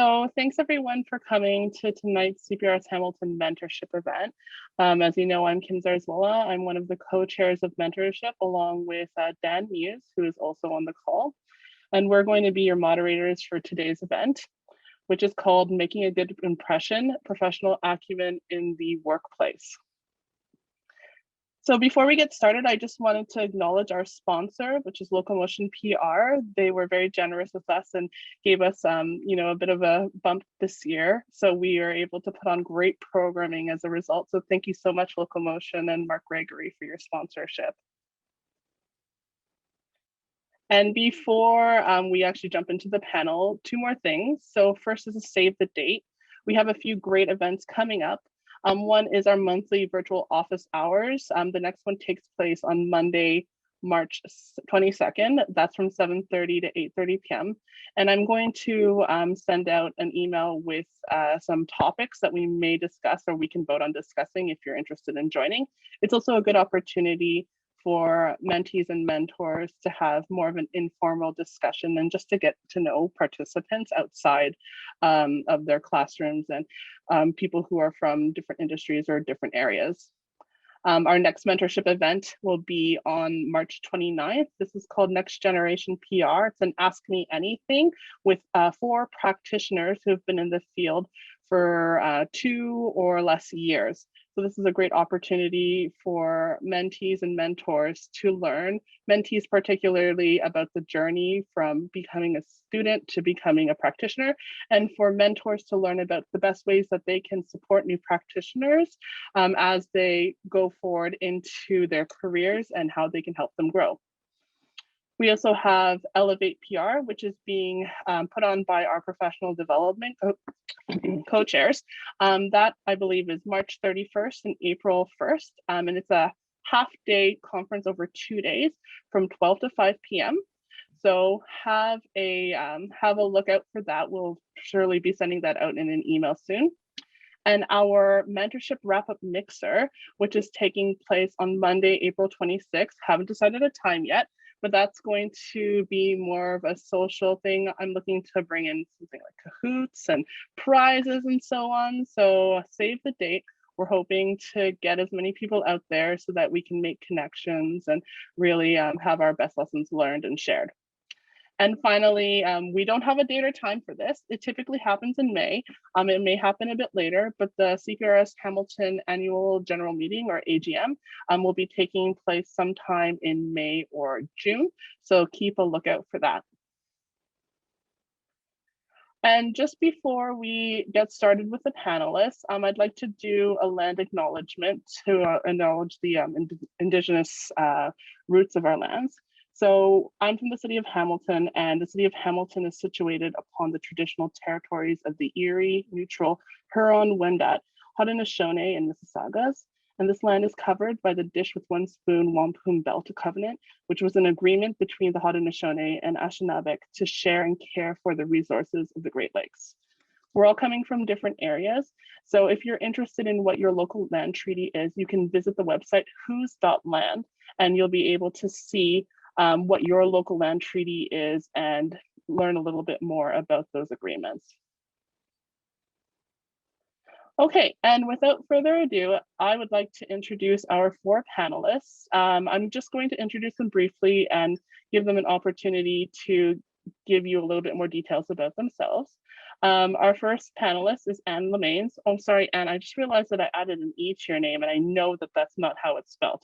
So thanks everyone for coming to tonight's CPRS Hamilton Mentorship event. As you know, I'm Kim Zarzwala. I'm one of the co-chairs of mentorship along with Dan Muse, who is also on the call. And we're going to be your moderators for today's event, which is called Making a Good Impression, Professional Acumen in the Workplace. So before we get started, I just wanted to acknowledge our sponsor, which is Locomotion PR. They were very generous with us and gave us, a bit of a bump this year. So we are able to put on great programming as a result. So thank you so much, Locomotion and Mark Gregory, for your sponsorship. And before we actually jump into the panel, two more things. So first is a save the date. We have a few great events coming up. One is our monthly virtual office hours. The next one takes place on Monday, March 22nd. That's from 7:30 to 8:30 p.m. And I'm going to send out an email with some topics that we may discuss or we can vote on discussing if you're interested in joining. It's also a good opportunity for mentees and mentors to have more of an informal discussion and just to get to know participants outside of their classrooms and people who are from different industries or different areas. Our next mentorship event will be on March 29th. This is called Next Generation PR. It's an Ask Me Anything with 4 practitioners who have been in the field for 2 or less years. So this is a great opportunity for mentees and mentors to learn, mentees particularly about the journey from becoming a student to becoming a practitioner, and for mentors to learn about the best ways that they can support new practitioners as they go forward into their careers and how they can help them grow. We also have Elevate PR, which is being put on by our professional development co-chairs. That I believe is March 31st and April 1st. And it's a half-day conference over 2 days from 12 to 5 p.m. So have a look out for that. We'll surely be sending that out in an email soon. And our mentorship wrap-up mixer, which is taking place on Monday, April 26th. Haven't decided a time yet, but that's going to be more of a social thing. I'm looking to bring in something like Kahoots and prizes and so on. So save the date. We're hoping to get as many people out there so that we can make connections and really have our best lessons learned and shared. And finally, we don't have a date or time for this. It typically happens in May. It may happen a bit later, but the CPRS Hamilton Annual General Meeting, or AGM, will be taking place sometime in May or June. So keep a lookout for that. And just before we get started with the panelists, I'd like to do a land acknowledgement to acknowledge the Indigenous roots of our lands. So I'm from the city of Hamilton, and the city of Hamilton is situated upon the traditional territories of the Erie, Neutral, Huron-Wendat, Haudenosaunee, and Mississaugas. And this land is covered by the Dish with One Spoon Wampum Belt Covenant, which was an agreement between the Haudenosaunee and Anishinaabe to share and care for the resources of the Great Lakes. We're all coming from different areas. So if you're interested in what your local land treaty is, you can visit the website whos.land, and you'll be able to see what your local land treaty is and learn a little bit more about those agreements. Okay, and without further ado, I would like to introduce our 4 panelists. I'm just going to introduce them briefly and give them an opportunity to give you a little bit more details about themselves. Our first panelist is Anne Lamanes. Oh, sorry, Anne, I just realized that I added an E to your name, and I know that that's not how it's spelled.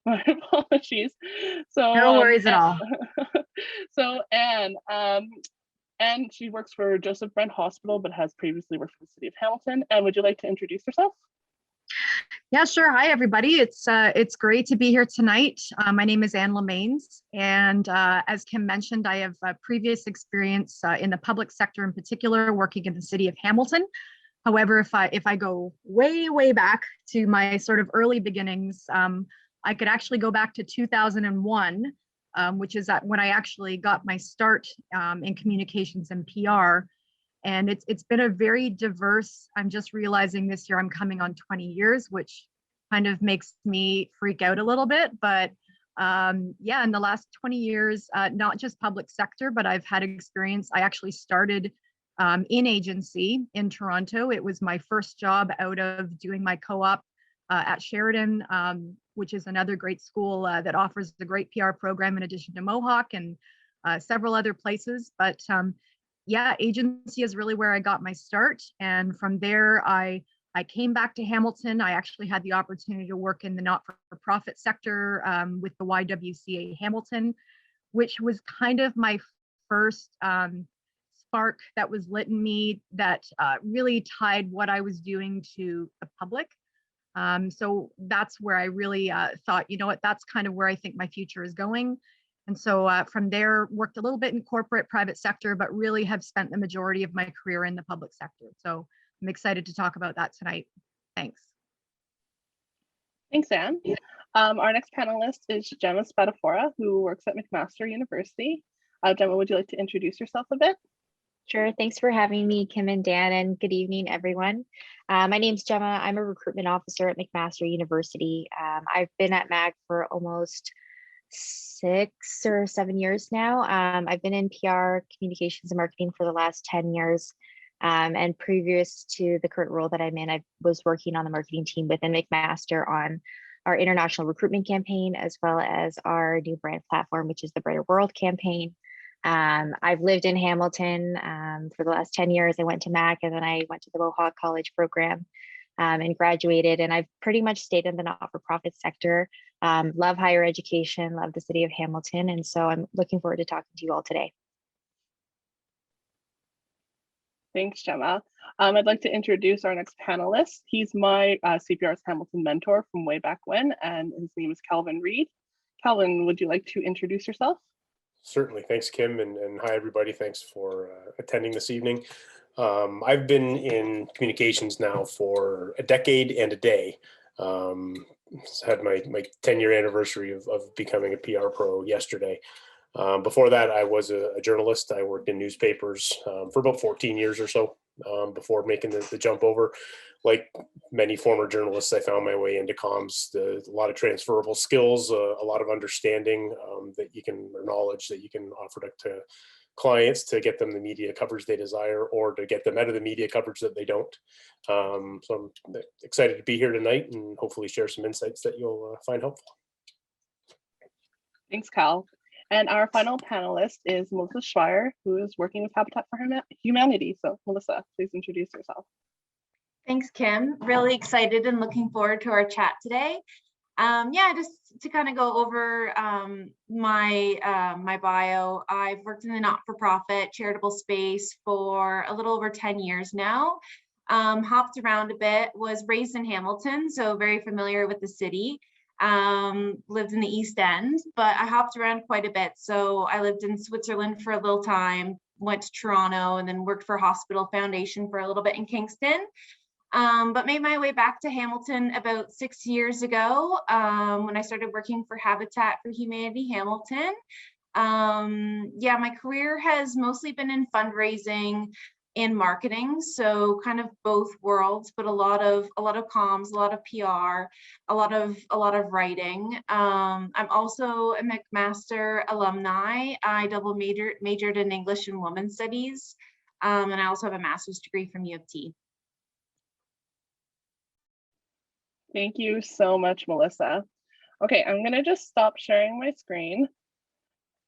My apologies. So no worries at all. So Anne, she works for Brant Hospital, but has previously worked for the city of Hamilton. And would you like to introduce yourself? Yeah, sure. Hi, everybody. It's great to be here tonight. My name is Anne Lamanes, and as Kim mentioned, I have previous experience in the public sector, in particular, working in the city of Hamilton. However, if I go way back to my sort of early beginnings, I could actually go back to 2001, which is when I actually got my start in communications and PR. And it's been a very diverse, I'm just realizing this year I'm coming on 20 years, which kind of makes me freak out a little bit. But yeah, in the last 20 years, not just public sector, but I've had experience. I actually started in agency in Toronto. It was my first job out of doing my co-op at Sheridan, which is another great school that offers a great PR program in addition to Mohawk and several other places. But yeah, agency is really where I got my start. And from there, I came back to Hamilton. I actually had the opportunity to work in the not-for-profit sector with the YWCA Hamilton, which was kind of my first spark that was lit in me that really tied what I was doing to the public. So that's where I really thought, you know what, that's kind of where I think my future is going. And so from there, worked a little bit in corporate private sector, but really have spent the majority of my career in the public sector. So I'm excited to talk about that tonight. Thanks. Thanks, Anne. Our next panelist is Gemma Spadafora, who works at McMaster University. Gemma, would you like to introduce yourself a bit? Sure. Thanks for having me, Kim and Dan, and good evening, everyone. My name's Gemma. I'm a recruitment officer at McMaster University. I've been at MAG for almost 6 or 7 years now. I've been in PR, communications, and marketing for the last 10 years. And previous to the current role that I'm in, I was working on the marketing team within McMaster on our international recruitment campaign, as well as our new brand platform, which is the Brighter World campaign. I've lived in Hamilton for the last 10 years. I went to MAC and then I went to the Mohawk College program and graduated. And I've pretty much stayed in the not-for-profit sector. Love higher education, love the city of Hamilton. And so I'm looking forward to talking to you all today. Thanks, Gemma. I'd like to introduce our next panelist. He's my CPRS Hamilton mentor from way back when, and his name is Kalvin Reid. Kalvin, would you like to introduce yourself? Certainly. Thanks, Kim, and hi, everybody. Thanks for attending this evening. I've been in communications now for a decade and a day. Had my 10-year anniversary of becoming a PR pro yesterday. Before that, I was a journalist. I worked in newspapers for about 14 years or so before making the jump over. Like many former journalists, I found my way into comms. A lot of transferable skills, a lot of understanding that you can, or knowledge that you can offer to clients to get them the media coverage they desire, or to get them out of the media coverage that they don't. So I'm excited to be here tonight and hopefully share some insights that you'll find helpful. Thanks, Cal. And our final panelist is Melissa Schweyer, who is working with Habitat for Humanity. So Melissa, please introduce yourself. Thanks, Kim. Really excited and looking forward to our chat today. Yeah, just to kind of go over my bio. I've worked in the not-for-profit charitable space for a little over 10 years now. Hopped around a bit, was raised in Hamilton, so very familiar with the city. Lived in the East End, but I hopped around quite a bit. So I lived in Switzerland for a little time, went to Toronto, and then worked for Hospital Foundation for a little bit in Kingston. But made my way back to Hamilton about 6 years ago when I started working for Habitat for Humanity Hamilton. Yeah, my career has mostly been in fundraising and marketing, so kind of both worlds, but a lot of comms, a lot of PR, a lot of writing. I'm also a McMaster alumni. I double majored in English and Women's Studies, and I also have a master's degree from U of T. Thank you so much, Melissa. Okay, I'm gonna just stop sharing my screen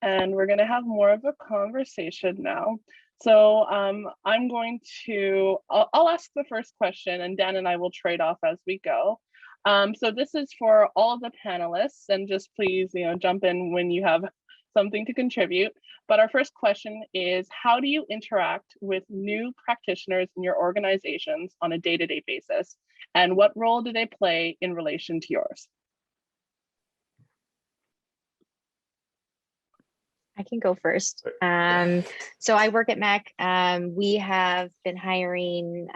and we're gonna have more of a conversation now. So I'm going to, I'll ask the first question and Dan and I will trade off as we go. So this is for all of the panelists, and just please, jump in when you have something to contribute. But our first question is, how do you interact with new practitioners in your organizations on a day-to-day basis? And what role do they play in relation to yours? I can go first. So I work at MAC. We have been hiring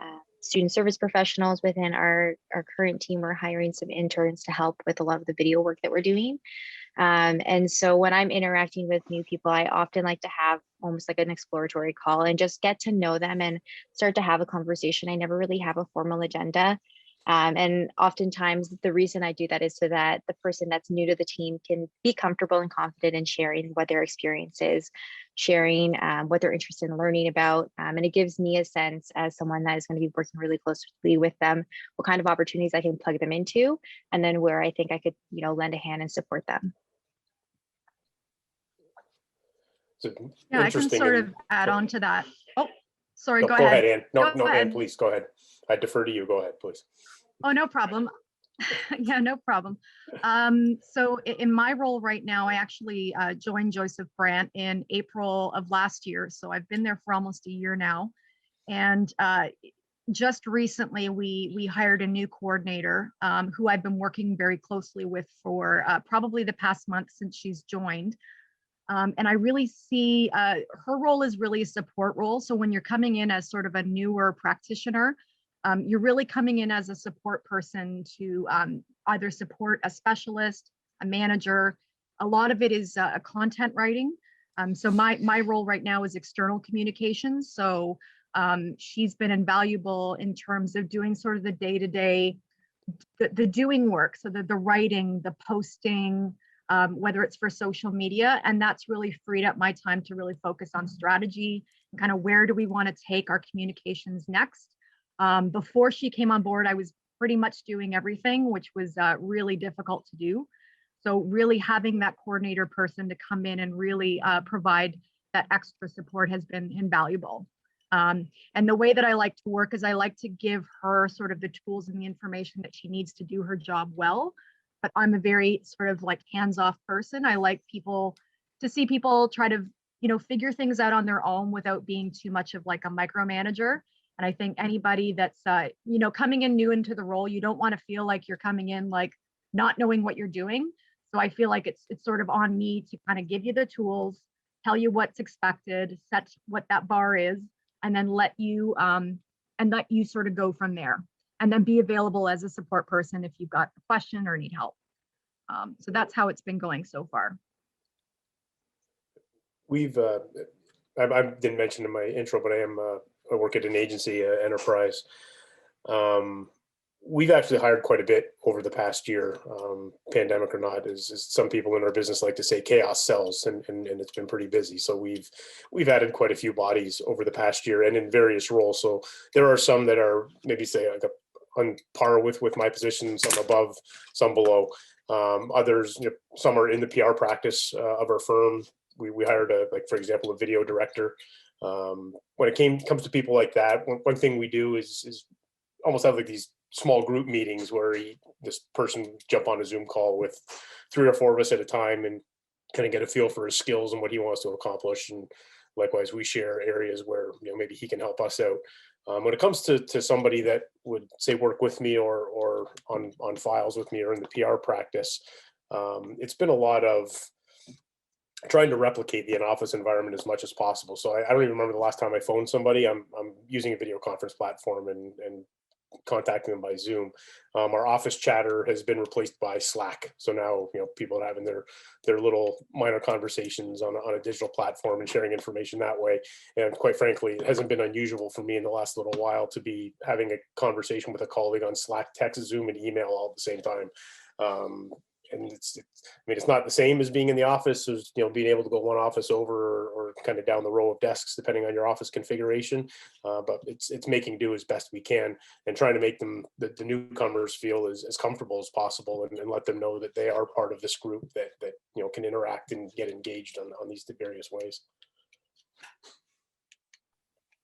student service professionals within our current team. We're hiring some interns to help with a lot of the video work that we're doing. And so when I'm interacting with new people, I often like to have almost like an exploratory call and just get to know them and start to have a conversation. I never really have a formal agenda. And oftentimes the reason I do that is so that the person that's new to the team can be comfortable and confident in sharing what their experience is, sharing what they're interested in learning about. And it gives me a sense as someone that is going to be working really closely with them, what kind of opportunities I can plug them into, and then where I think I could, lend a hand and support them. Yeah, I can sort of add on to that. Oh, sorry, go go ahead. Ann. No, Go ahead. Ann, please go ahead. I defer to you. Go ahead, please. Oh, no problem. Yeah, no problem. So in my role right now, I actually joined Joseph Brant in April of last year. So I've been there for almost a year now. And just recently, we hired a new coordinator who I've been working very closely with for probably the past month since she's joined. And I really see her role is really a support role. So when you're coming in as sort of a newer practitioner, you're really coming in as a support person to either support a specialist, a manager. A lot of it is content writing. So my role right now is external communications. So she's been invaluable in terms of doing sort of the day-to-day, the doing work. So the writing, the posting, whether it's for social media, and that's really freed up my time to really focus on strategy and kind of where do we want to take our communications next. Before she came on board, I was pretty much doing everything, which was really difficult to do. So really having that coordinator person to come in and really provide that extra support has been invaluable. And the way that I like to work is I like to give her sort of the tools and the information that she needs to do her job well. But I'm a very sort of like hands-off person. I like to see people try to, figure things out on their own without being too much of like a micromanager. And I think anybody that's, coming in new into the role, you don't want to feel like you're coming in like not knowing what you're doing. So I feel like it's sort of on me to kind of give you the tools, tell you what's expected, set what that bar is, and then let you sort of go from there. And then be available as a support person if you've got a question or need help. So that's how it's been going so far. I didn't mention in my intro, but I work at an agency, enterprise. We've actually hired quite a bit over the past year, pandemic or not, as some people in our business like to say, chaos sells, and it's been pretty busy. So we've added quite a few bodies over the past year and in various roles. So there are some that are maybe say like on par with my position, some above, some below. Others, some are in the PR practice of our firm. We hired for example, a video director. When it comes to people like that, one thing we do is almost have like these small group meetings where this person jump on a Zoom call with 3 or 4 of us at a time and kind of get a feel for his skills and what he wants to accomplish. And likewise, we share areas where maybe he can help us out. When it comes to somebody that would say work with me or on files with me or in the PR practice, it's been a lot of trying to replicate the in-office environment as much as possible. So I don't even remember the last time I phoned somebody. I'm using a video conference platform and contacting them by Zoom. Our office chatter has been replaced by Slack. So now, people are having their little minor conversations on a digital platform and sharing information that way. And quite frankly, it hasn't been unusual for me in the last little while to be having a conversation with a colleague on Slack, text, Zoom, and email all at the same time. And it's not the same as being in the office, as being able to go one office over or kind of down the row of desks, depending on your office configuration. But it's making do as best we can and trying to make the newcomers feel as comfortable as possible and let them know that they are part of this group that can interact and get engaged on these various ways.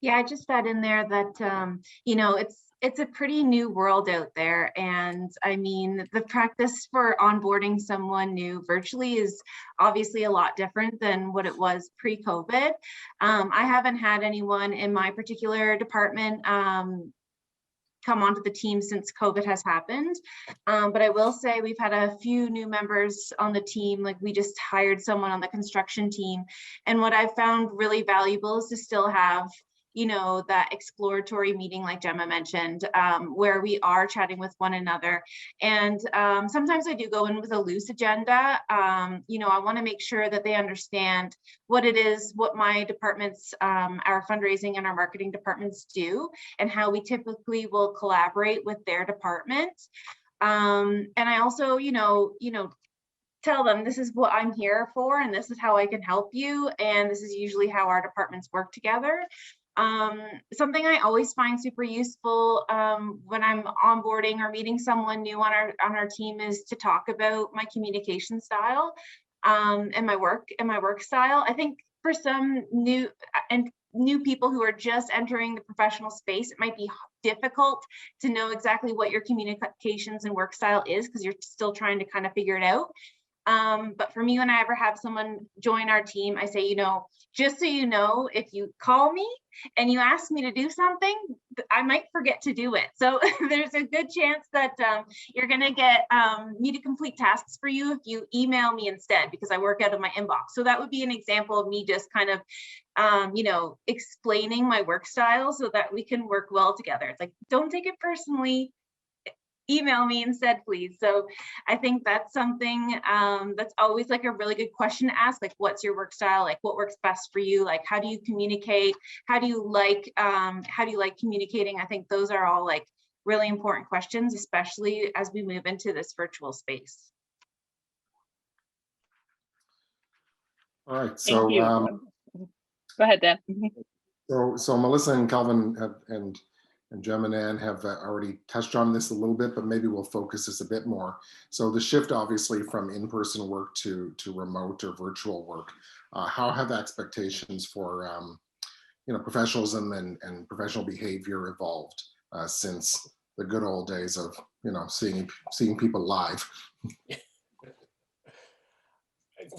Yeah, I just add in there that it's a pretty new world out there. And I mean, the practice for onboarding someone new virtually is obviously a lot different than what it was pre-COVID. I haven't had anyone in my particular department come onto the team since COVID has happened. But I will say we've had a few new members on the team. Like we just hired someone on the construction team. And what I've found really valuable is to still have that exploratory meeting like Gemma mentioned, where we are chatting with one another. And sometimes I do go in with a loose agenda. I want to make sure that they understand what it is, what my departments, our fundraising and our marketing departments do, and how we typically will collaborate with their department. And I also, tell them this is what I'm here for, and this is how I can help you. And this is usually how our departments work together. Something I always find super useful when I'm onboarding or meeting someone new on our team is to talk about my communication style and my work style. I think for some new people who are just entering the professional space, it might be difficult to know exactly what your communications and work style is because you're still trying to kind of figure it out. But for me, when I ever have someone join our team, I say, just so you know, if you call me and you ask me to do something, I might forget to do it. So there's a good chance that you're going to get me to complete tasks for you if you email me instead, because I work out of my inbox. So that would be an example of me just kind of, explaining my work style so that we can work well together. It's like, don't take it personally. Email me instead, please. So I think that's something that's always like a really good question to ask, like, what's your work style? Like, what works best for you? Like, how do you communicate? How do you like communicating? I think those are all like really important questions, especially as we move into this virtual space. All right, so go ahead, Dan. So Melissa and Kalvin and Gemma and Ann have already touched on this a little bit, but maybe we'll focus this a bit more. So the shift obviously from in-person work to remote or virtual work, how have expectations for professionalism and professional behavior evolved since the good old days of seeing people live?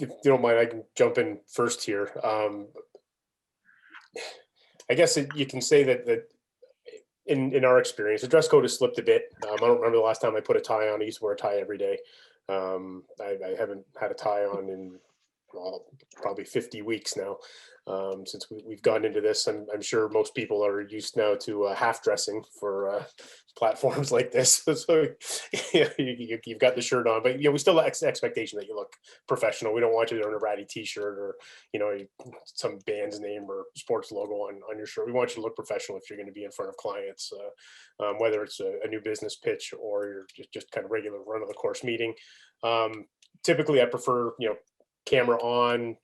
If you don't mind, I can jump in first here. I guess you can say that in our experience, the dress code has slipped a bit. I don't remember the last time I put a tie on. I used to wear a tie every day. I haven't had a tie on in probably 50 weeks now since we've gotten into this. I'm sure most people are used now to half dressing for platforms like this. So you've got the shirt on, but we still have expectation that you look professional. We don't want you to wear a ratty t-shirt or some band's name or sports logo on your shirt. We want you to look professional if you're going to be in front of clients, whether it's a new business pitch or you're just kind of regular run of the course meeting. Typically, I prefer camera on.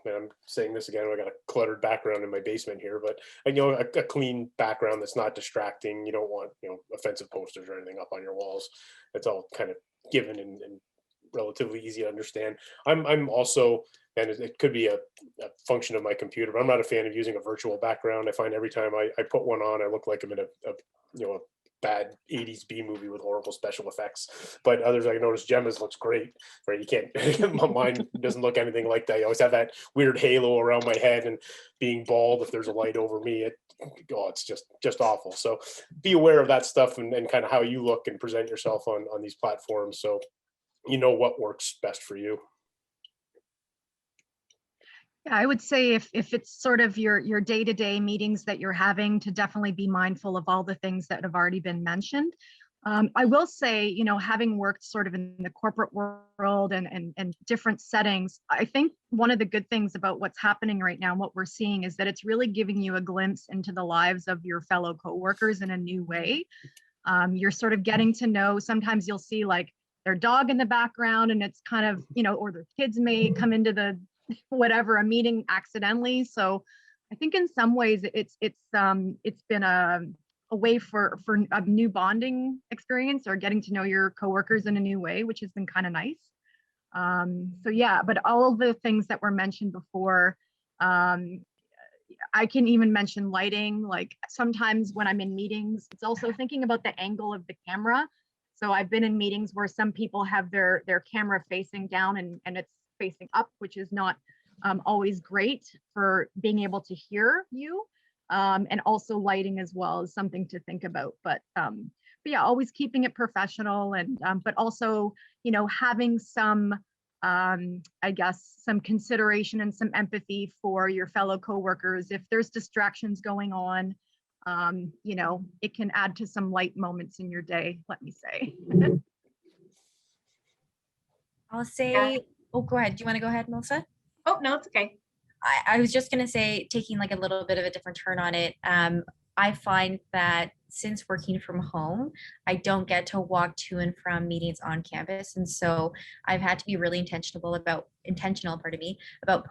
I'm saying this again, I got a cluttered background in my basement here, but a clean background that's not distracting. You don't want offensive posters or anything up on your walls. It's all kind of given and relatively easy to understand. I'm also, and it could be a function of my computer, but I'm not a fan of using a virtual background. I find every time I put one on, I look like I'm in a bad 80s B movie with horrible special effects. But others, I noticed Gemma's looks great, right? You can't, mine doesn't look anything like that. I always have that weird halo around my head, and being bald, if there's a light over me, it's just awful. So be aware of that stuff and kind of how you look and present yourself on these platforms, so what works best for you. Yeah, I would say if it's sort of your day-to-day meetings that you're having, to definitely be mindful of all the things that have already been mentioned. I will say, having worked sort of in the corporate world and different settings, I think one of the good things about what's happening right now, what we're seeing, is that it's really giving you a glimpse into the lives of your fellow coworkers in a new way. You're sort of getting to know, sometimes you'll see like their dog in the background, and it's kind of, or their kids may come into the a meeting accidentally. So I think in some ways it's been a way for a new bonding experience, or getting to know your coworkers in a new way, which has been kind of nice. So yeah, but all of the things that were mentioned before, I can even mention lighting. Like sometimes when I'm in meetings, it's also thinking about the angle of the camera. So I've been in meetings where some people have their camera facing down and it's facing up, which is not always great for being able to hear you. And also lighting as well is something to think about. But yeah, always keeping it professional, and but also, having some I guess, some consideration and some empathy for your fellow coworkers. If there's distractions going on, you know, it can add to some light moments in your day, let me say. I'll say, oh, go ahead. Do you want to go ahead, Melissa? Oh, no, it's okay. I was just going to say, taking like a little bit of a different turn on it, I find that since working from home, I don't get to walk to and from meetings on campus. And so I've had to be really intentional about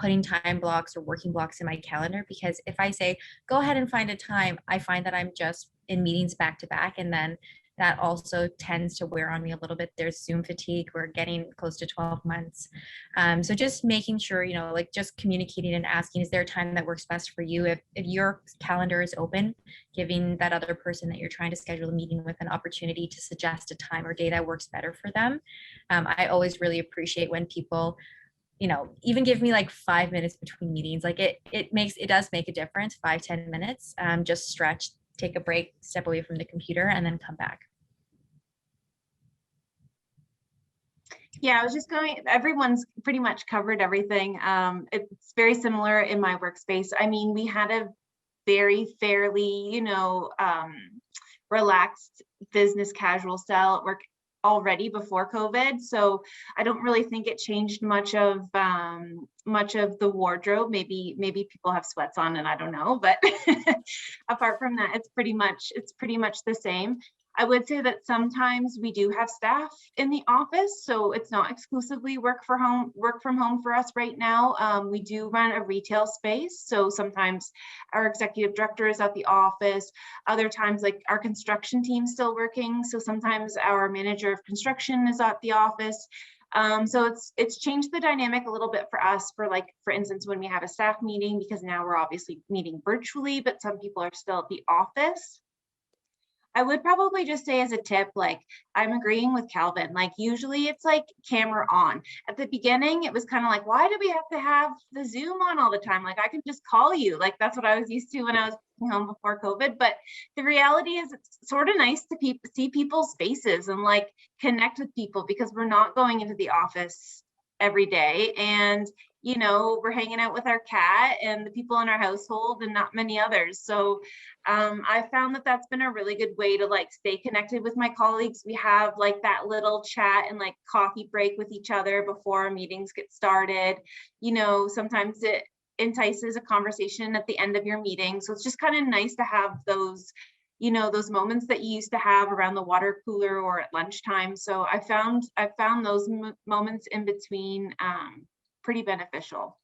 putting time blocks or working blocks in my calendar, because if I say, go ahead and find a time, I find that I'm just in meetings back to back. And then that also tends to wear on me a little bit. There's Zoom fatigue. We're getting close to 12 months. So just making sure, you know, like just communicating and asking, is there a time that works best for you? If your calendar is open, giving that other person that you're trying to schedule a meeting with an opportunity to suggest a time or day that works better for them. I always really appreciate when people, you know, even give me like 5 minutes between meetings. Like it does make a difference, 5-10 minutes, just stretch, take a break, step away from the computer, and then come back. Yeah, I was just going, everyone's pretty much covered everything. It's very similar in my workspace. I mean, we had a very fairly, you know, relaxed business casual style at work already before COVID. So I don't really think it changed much of the wardrobe. Maybe people have sweats on and I don't know, but apart from that, it's pretty much the same. I would say that sometimes we do have staff in the office, so it's not exclusively work from home for us right now. We do run a retail space, so sometimes our executive director is at the office. Other times, like our construction team's still working, so sometimes our manager of construction is at the office. So it's changed the dynamic a little bit for us, for instance, when we have a staff meeting, because now we're obviously meeting virtually, but some people are still at the office. I would probably just say as a tip, like I'm agreeing with Kalvin, like usually it's like camera on. At the beginning, it was kind of like, why do we have to have the Zoom on all the time? Like I can just call you. Like that's what I was used to when I was home before COVID. But the reality is it's sort of nice to see people's faces and like connect with people, because we're not going into the office every day. And you know, we're hanging out with our cat and the people in our household and not many others. So I found that that's been a really good way to like stay connected with my colleagues. We have like that little chat and like coffee break with each other before our meetings get started. You know, sometimes it entices a conversation at the end of your meeting. So it's just kind of nice to have those, you know, those moments that you used to have around the water cooler or at lunchtime. So I found those moments in between pretty beneficial.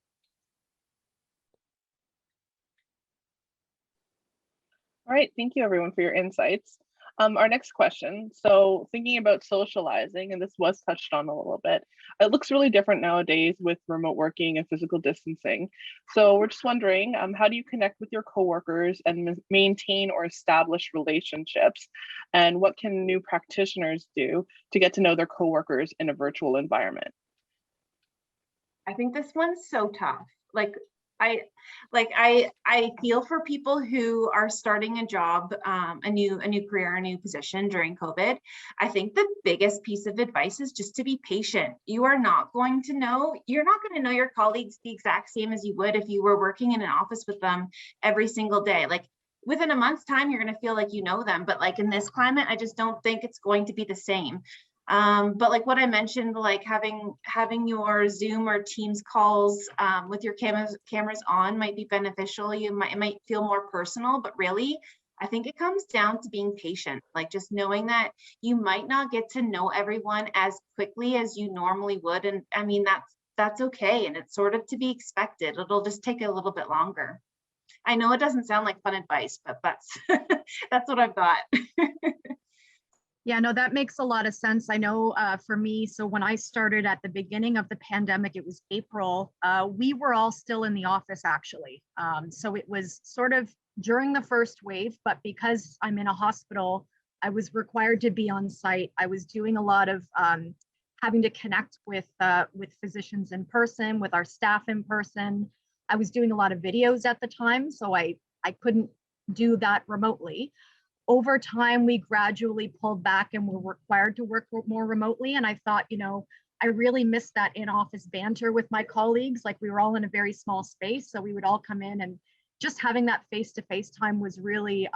All right, thank you everyone for your insights. Our next question, so thinking about socializing, and this was touched on a little bit, it looks really different nowadays with remote working and physical distancing. So we're just wondering, how do you connect with your coworkers and maintain or establish relationships? And what can new practitioners do to get to know their coworkers in a virtual environment? I think this one's so tough. I feel for people who are starting a job, a new career, a new position during COVID. I think the biggest piece of advice is just to be patient. You're not going to know your colleagues the exact same as you would if you were working in an office with them every single day. Like within a month's time, you're going to feel like you know them, but like in this climate, I just don't think it's going to be the same. But like what I mentioned, like having your Zoom or Teams calls with your cameras on might be beneficial. It might feel more personal, but really, I think it comes down to being patient, like just knowing that you might not get to know everyone as quickly as you normally would. And I mean, that's okay. And it's sort of to be expected. It'll just take a little bit longer. I know it doesn't sound like fun advice, but that's what I've got. Yeah, no, that makes a lot of sense. I know for me, so when I started at the beginning of the pandemic, it was April, we were all still in the office actually. So it was sort of during the first wave, but because I'm in a hospital, I was required to be on site. I was doing a lot of having to connect with physicians in person, with our staff in person. I was doing a lot of videos at the time, so I couldn't do that remotely. Over time, we gradually pulled back and were required to work more remotely. And I thought, you know, I really missed that in-office banter with my colleagues. Like we were all in a very small space, so we would all come in, and just having that face-to-face time was really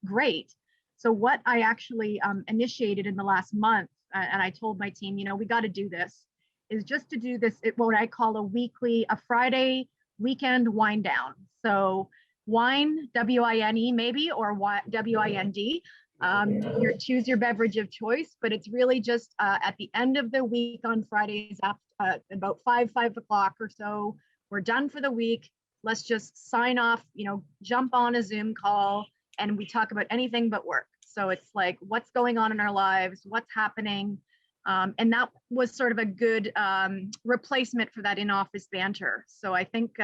great. So what I actually initiated in the last month, and I told my team, we got to do this, is just to do this, what I call a Friday weekend wind down. So wine, W-I-N-E maybe, or W-I-N-D. Choose your beverage of choice, but it's really just at the end of the week on Fridays, after about 5 o'clock or so, we're done for the week. Let's just sign off, jump on a Zoom call, and we talk about anything but work. So it's like, what's going on in our lives, what's happening. And that was sort of a good replacement for that in-office banter. So I think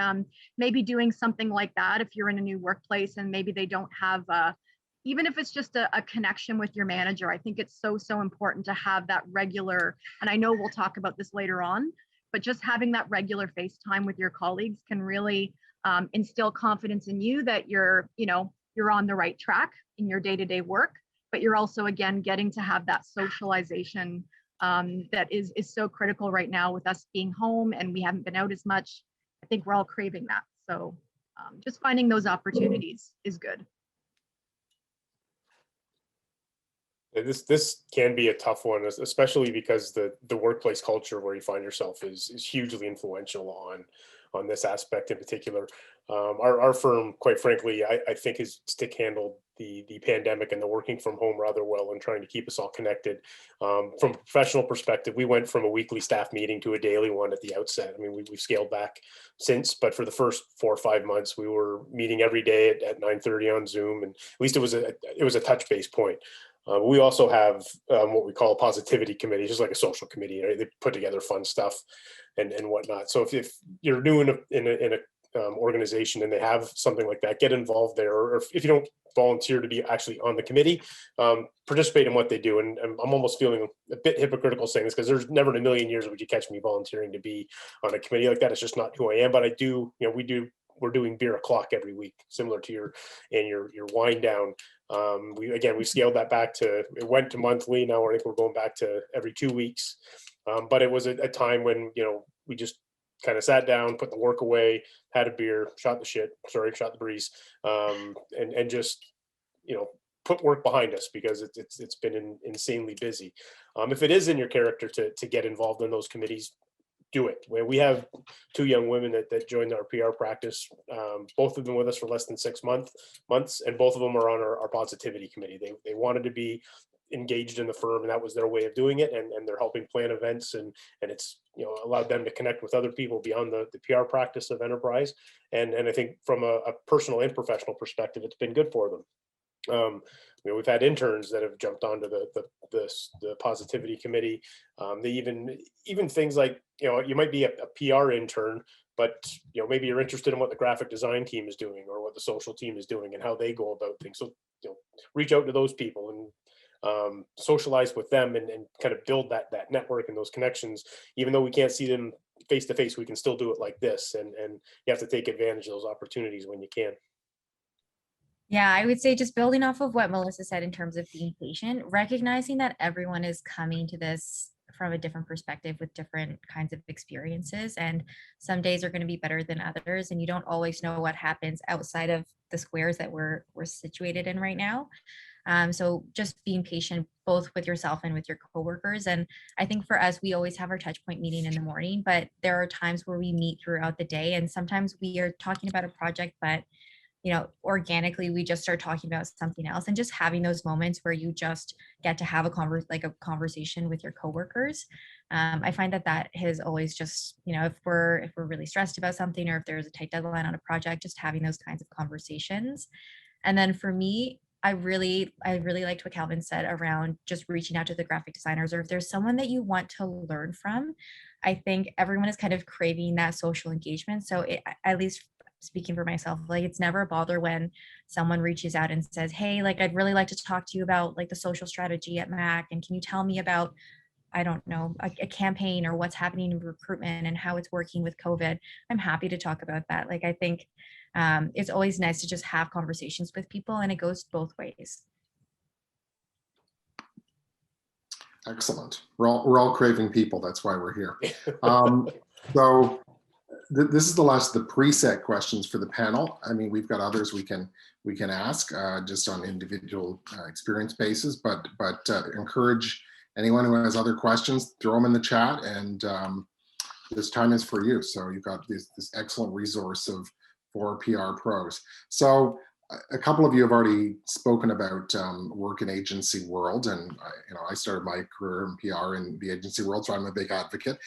maybe doing something like that, if you're in a new workplace and maybe they don't have, even if it's just a connection with your manager, I think it's so important to have that regular, and I know we'll talk about this later on, but just having that regular FaceTime with your colleagues can really instill confidence in you that you're on the right track in your day-to-day work, but you're also, again, getting to have that socialization that is so critical right now with us being home and we haven't been out as much. I think we're all craving that. So just finding those opportunities is good. This can be a tough one, especially because the workplace culture where you find yourself is hugely influential on this aspect in particular. Our firm, quite frankly, I think has stick handled the pandemic and the working from home rather well and trying to keep us all connected. From a professional perspective, we went from a weekly staff meeting to a daily one at the outset. I mean, we've scaled back since, but for the first 4 or 5 months, we were meeting every day at 9:30 on Zoom, and at least it was a touch base point. We also have what we call a positivity committee, just like a social committee. Right? They put together fun stuff and whatnot. So if you're new in a organization and they have something like that, get involved there. Or if you don't volunteer to be actually on the committee, participate in what they do. And I'm almost feeling a bit hypocritical saying this because there's never in a million years would you catch me volunteering to be on a committee like that. It's just not who I am. But I do, we're doing beer o'clock every week, similar to your wind down. We scaled that back it went to monthly. Now I think we're going back to every 2 weeks. But it was a time when, we just kind of sat down, put the work away, had a beer, shot the breeze, and just, put work behind us because it's been insanely busy. If it is in your character to get involved in those committees, do it. We have 2 young women that joined our PR practice. Both have been with us for less than 6 months, and both of them are on our positivity committee. They wanted to be engaged in the firm, and that was their way of doing it. And they're helping plan events, and it's allowed them to connect with other people beyond the PR practice of enterprise. And I think from a personal and professional perspective, it's been good for them. We've had interns that have jumped onto the positivity committee. They even things like, you might be a PR intern, but maybe you're interested in what the graphic design team is doing or what the social team is doing and how they go about things. So reach out to those people and socialize with them and kind of build that network and those connections. Even though we can't see them face to face, we can still do it like this. And you have to take advantage of those opportunities when you can. Yeah, I would say just building off of what Melissa said in terms of being patient, recognizing that everyone is coming to this from a different perspective with different kinds of experiences. And some days are going to be better than others. And you don't always know what happens outside of the squares that we're situated in right now. So just being patient, both with yourself and with your coworkers. And I think for us, we always have our touch point meeting in the morning, but there are times where we meet throughout the day. And sometimes we are talking about a project, but organically we just start talking about something else, and just having those moments where you just get to have a conversation with your coworkers. I find that has always just, if we're really stressed about something, or if there's a tight deadline on a project, just having those kinds of conversations. And then for me, I really liked what Kalvin said around just reaching out to the graphic designers, or if there's someone that you want to learn from. I think everyone is kind of craving that social engagement. So at least speaking for myself, it's never a bother when someone reaches out and says, hey, I'd really like to talk to you about the social strategy at Mac. And can you tell me about, I don't know, a campaign or what's happening in recruitment and how it's working with COVID? I'm happy to talk about that. I think it's always nice to just have conversations with people, and it goes both ways. Excellent. We're all craving people. That's why we're here. So this is the last of the preset questions for the panel. I mean, we've got others we can ask just on individual experience basis, but encourage anyone who has other questions, throw them in the chat, and this time is for you. So you've got this excellent resource of 4 PR pros. So a couple of you have already spoken about work in agency world, and I started my career in PR in the agency world, so I'm a big advocate.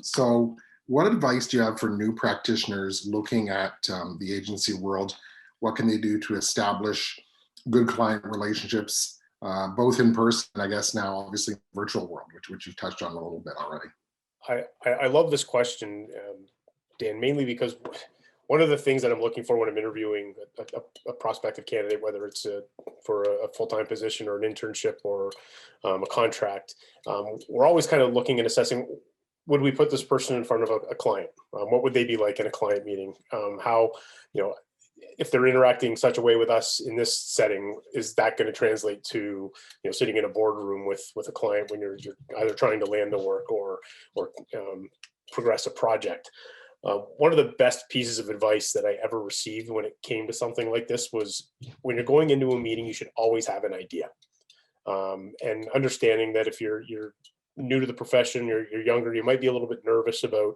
So what advice do you have for new practitioners looking at the agency world? What can they do to establish good client relationships, both in person and I guess now obviously virtual world, which you've touched on a little bit already? I love this question, Dan, mainly because one of the things that I'm looking for when I'm interviewing a prospective candidate, whether it's for a full-time position or an internship or a contract, we're always kind of looking and assessing, would we put this person in front of a client? What would they be like in a client meeting? How, if they're interacting such a way with us in this setting, is that going to translate to, sitting in a boardroom with a client when you're either trying to land the work or progress a project? One of the best pieces of advice that I ever received when it came to something like this was, when you're going into a meeting, you should always have an idea. And understanding that if you're new to the profession, you're younger, you might be a little bit nervous about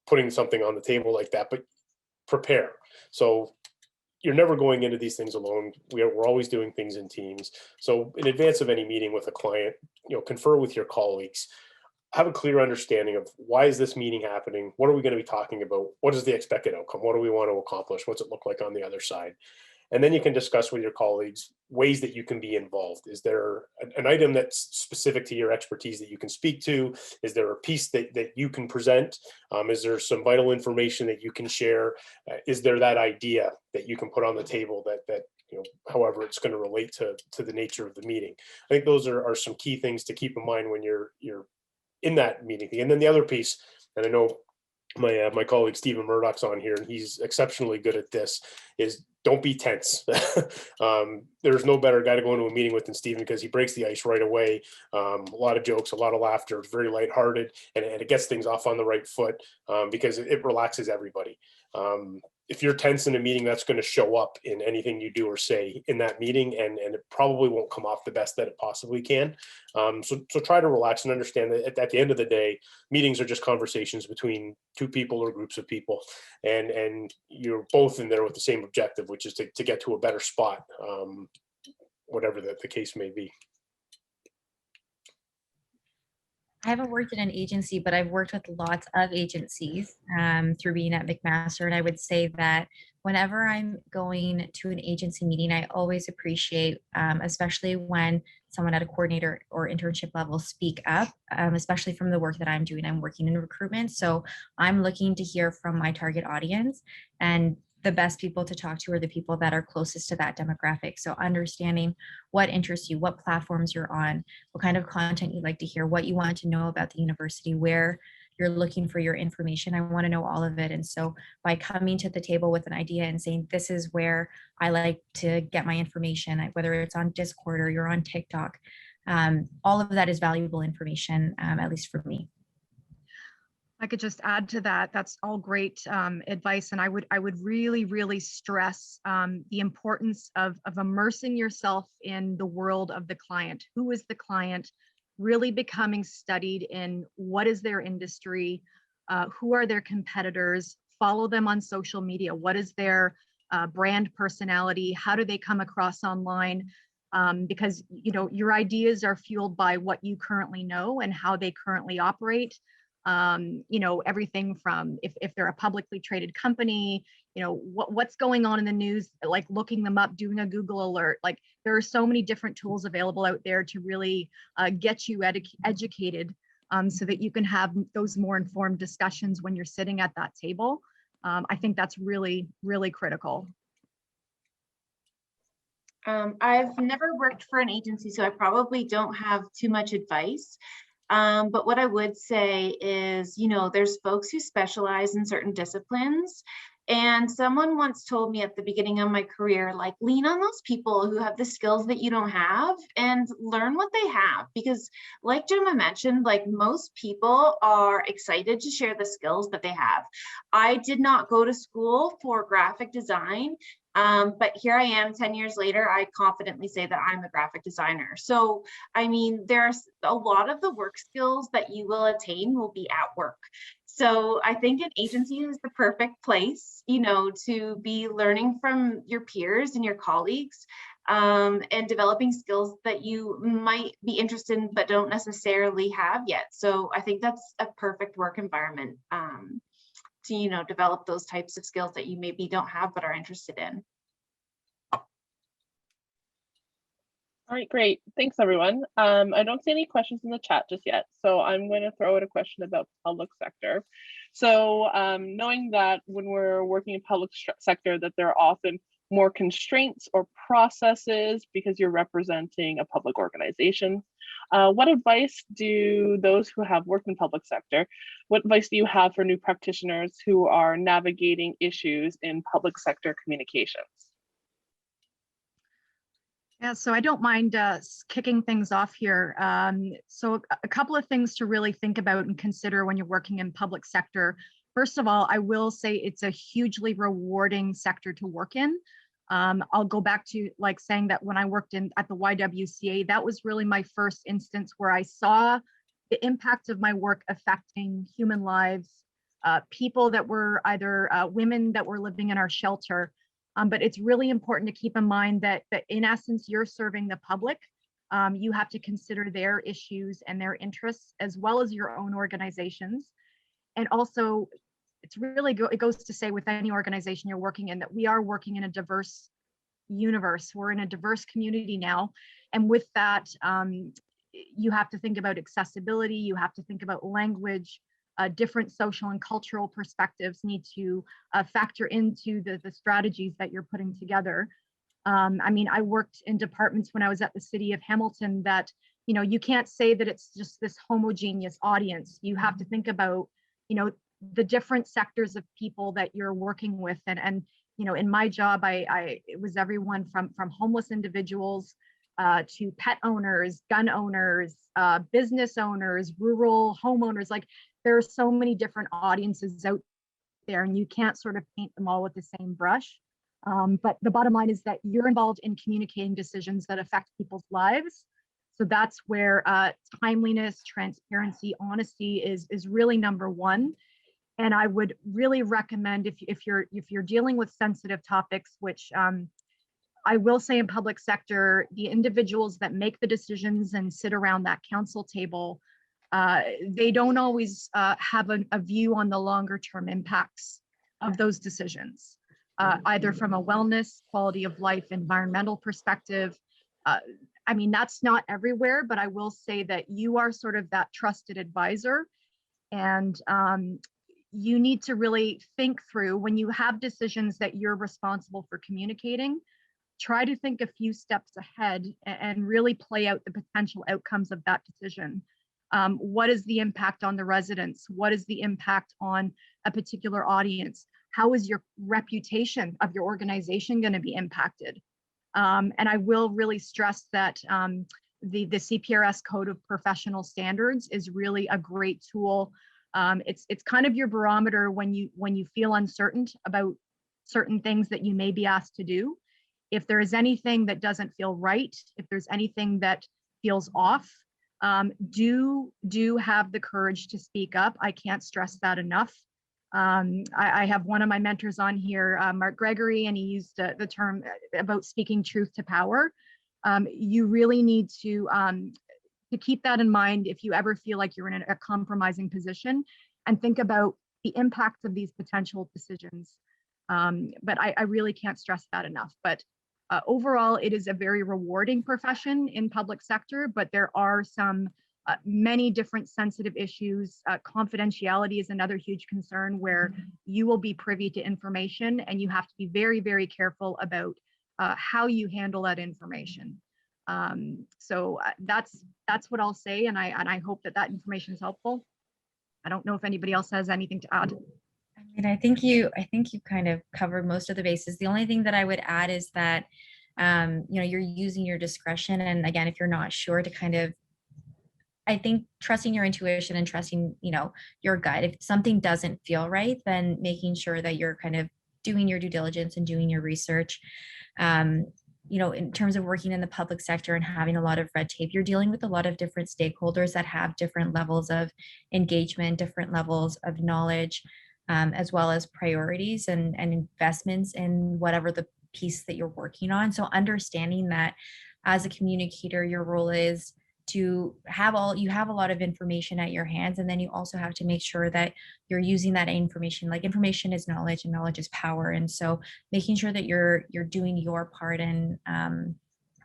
putting something on the table like that, but prepare. So you're never going into these things alone. We're always doing things in teams. So in advance of any meeting with a client, confer with your colleagues. Have a clear understanding of, why is this meeting happening? What are we going to be talking about? What is the expected outcome? What do we want to accomplish? What's it look like on the other side? And then you can discuss with your colleagues ways that you can be involved. Is there an item that's specific to your expertise that you can speak to? Is there a piece that you can present? Is there some vital information that you can share? Is there that idea that you can put on the table that however it's going to relate to the nature of the meeting? I think those are some key things to keep in mind when you're in that meeting. And then the other piece, and I know my colleague Stephen Murdoch's on here, and he's exceptionally good at this, is don't be tense. There's no better guy to go into a meeting with than Stephen, because he breaks the ice right away. A lot of jokes, a lot of laughter, it's very lighthearted, and it gets things off on the right foot because it relaxes everybody. If you're tense in a meeting, that's going to show up in anything you do or say in that meeting, and it probably won't come off the best that it possibly can. So try to relax and understand that at the end of the day, meetings are just conversations between two people or groups of people, and you're both in there with the same objective, which is to get to a better spot, whatever the case may be. I haven't worked in an agency, but I've worked with lots of agencies through being at McMaster. And I would say that whenever I'm going to an agency meeting, I always appreciate, especially when someone at a coordinator or internship level speak up, especially from the work that I'm doing. I'm working in recruitment. So I'm looking to hear from my target audience, and the best people to talk to are the people that are closest to that demographic. So understanding what interests you, what platforms you're on, what kind of content you'd like to hear, what you want to know about the university, where you're looking for your information. I want to know all of it. And so by coming to the table with an idea and saying, this is where I like to get my information, whether it's on Discord or you're on TikTok, all of that is valuable information, at least for me. I could just add to that. That's all great advice, and I would really stress the importance of immersing yourself in the world of the client. Who is the client? Really becoming studied in what is their industry, who are their competitors. Follow them on social media. What is their brand personality? How do they come across online? Because your ideas are fueled by what you currently know and how they currently operate. Everything from if they're a publicly traded company, what's going on in the news, like looking them up, doing a Google alert. Like, there are so many different tools available out there to really get you educated so that you can have those more informed discussions when you're sitting at that table. I think that's really critical. I've never worked for an agency, so I probably don't have too much advice. But what I would say is, there's folks who specialize in certain disciplines, And someone once told me at the beginning of my career, like, lean on those people who have the skills that you don't have and learn what they have. Because like Gemma mentioned, like, most people are excited to share the skills that they have. I did not go to school for graphic design, but here I am 10 years later, I confidently say that I'm a graphic designer. So, I mean, there's a lot of the work skills that you will attain will be at work. So I think an agency is the perfect place, you know, to be learning from your peers and your colleagues, and developing skills that you might be interested in but don't necessarily have yet. So I think that's a perfect work environment to, you know, develop those types of skills that you maybe don't have but are interested in. All right, great. Thanks, everyone. I don't see any questions in the chat just yet, so I'm going to throw out a question about public sector. So knowing that when we're working in public sector, that there are often more constraints or processes because you're representing a public organization. What advice do those who have worked in public sector, what advice do you have for new practitioners who are navigating issues in public sector communications? Yeah, so I don't mind kicking things off here. So a couple of things to really think about and consider when you're working in public sector. First of all, I will say it's a hugely rewarding sector to work in. I'll go back to like saying that when I worked at the YWCA, that was really my first instance where I saw the impact of my work affecting human lives, people that were either women that were living in our shelter. But it's really important to keep in mind that in essence, you're serving the public. You have to consider their issues and their interests as well as your own organizations. And also, it's really it goes to say with any organization you're working in that we are working in a diverse universe. We're in a diverse community now. And with that, you have to think about accessibility. You have to think about language. Different social and cultural perspectives need to factor into the strategies that you're putting together. I mean, I worked in departments when I was at the city of Hamilton that, you know, you can't say that it's just this homogeneous audience. You have to think about, you know, the different sectors of people that you're working with. And you know, in my job, it was everyone from homeless individuals to pet owners, gun owners, business owners, rural homeowners. Like, there are so many different audiences out there and you can't sort of paint them all with the same brush. But the bottom line is that you're involved in communicating decisions that affect people's lives. So that's where timeliness, transparency, honesty is really number one. And I would really recommend if you're dealing with sensitive topics, which I will say in public sector, the individuals that make the decisions and sit around that council table, they don't always have a view on the longer term impacts of those decisions, either from a wellness, quality of life, environmental perspective. I mean, that's not everywhere, but I will say that you are sort of that trusted advisor. And you need to really think through when you have decisions that you're responsible for communicating, try to think a few steps ahead and really play out the potential outcomes of that decision. What is the impact on the residents? What is the impact on a particular audience? How is your reputation of your organization going to be impacted? And I will really stress that the CPRS Code of Professional Standards is really a great tool. It's kind of your barometer when you feel uncertain about certain things that you may be asked to do. If there is anything that doesn't feel right, if there's anything that feels off, do have the courage to speak up. I can't stress that enough. I have one of my mentors on here, Mark Gregory, and he used the term about speaking truth to power. You really need to keep that in mind if you ever feel like you're in a compromising position, and think about the impacts of these potential decisions. But I really can't stress that enough. But overall, it is a very rewarding profession in public sector, but there are some many different sensitive issues. Confidentiality is another huge concern where you will be privy to information and you have to be very, very careful about how you handle that information. So that's what I'll say, and I hope that information is helpful. I don't know if anybody else has anything to add. I'm And I think you kind of covered most of the bases. The only thing that I would add is that you're using your discretion. And again, if you're not sure, to kind of, I think, trusting your intuition and trusting, your gut. If something doesn't feel right, then making sure that you're kind of doing your due diligence and doing your research. In terms of working in the public sector and having a lot of red tape, you're dealing with a lot of different stakeholders that have different levels of engagement, different levels of knowledge, as well as priorities and investments in whatever the piece that you're working on. So understanding that as a communicator, your role is to you have a lot of information at your hands, and then you also have to make sure that you're using that information. Like, information is knowledge and knowledge is power. And so making sure that you're doing your part in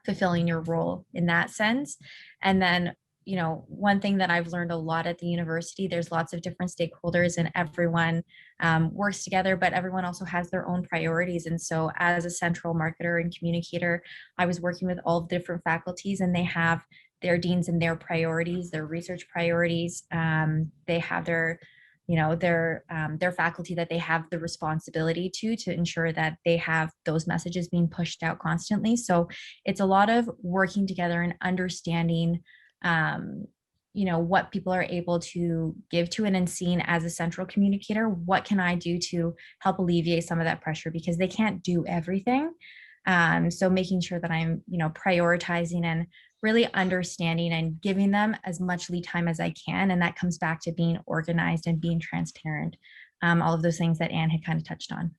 fulfilling your role in that sense. And then, one thing that I've learned a lot at the university, there's lots of different stakeholders and everyone works together, but everyone also has their own priorities. And so as a central marketer and communicator, I was working with all the different faculties, and they have their deans and their priorities, their research priorities. They have their faculty that they have the responsibility to ensure that they have those messages being pushed out constantly. So it's a lot of working together and understanding, what people are able to give to it, and seeing as a central communicator, what can I do to help alleviate some of that pressure, because they can't do everything. So making sure that I'm, prioritizing and really understanding and giving them as much lead time as I can. And that comes back to being organized and being transparent. All of those things that Anne had kind of touched on.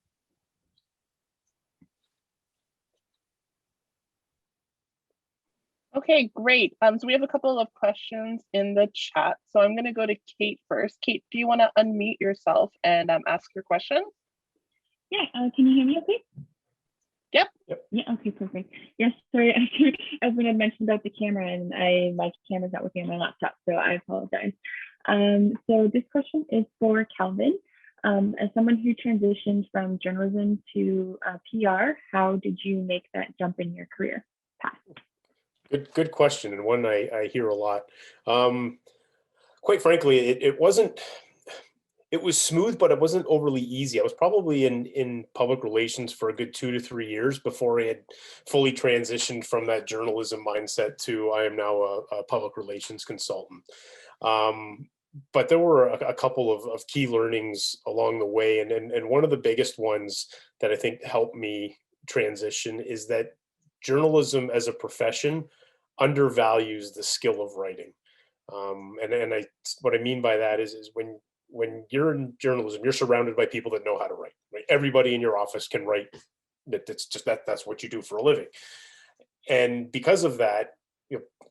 Okay, great. So we have a couple of questions in the chat. So I'm going to go to Kate first. Kate, do you want to unmute yourself and ask your question? Yeah, can you hear me okay? Yep. Yeah, okay, perfect. Yes, sorry, everyone had mentioned about the camera, and my camera's not working on my laptop, so I apologize. So this question is for Kalvin. As someone who transitioned from journalism to PR, how did you make that jump in your career path? Good question, and one I hear a lot. Quite frankly, it wasn't. It was smooth, but it wasn't overly easy. I was probably in public relations for a good 2 to 3 years before I had fully transitioned from that journalism mindset to I am now a public relations consultant. But there were a couple of key learnings along the way. And one of the biggest ones that I think helped me transition is that journalism as a profession undervalues the skill of writing. What I mean by that is when you're in journalism, you're surrounded by people that know how to write, right? Everybody in your office can write. That's what you do for a living. And because of that,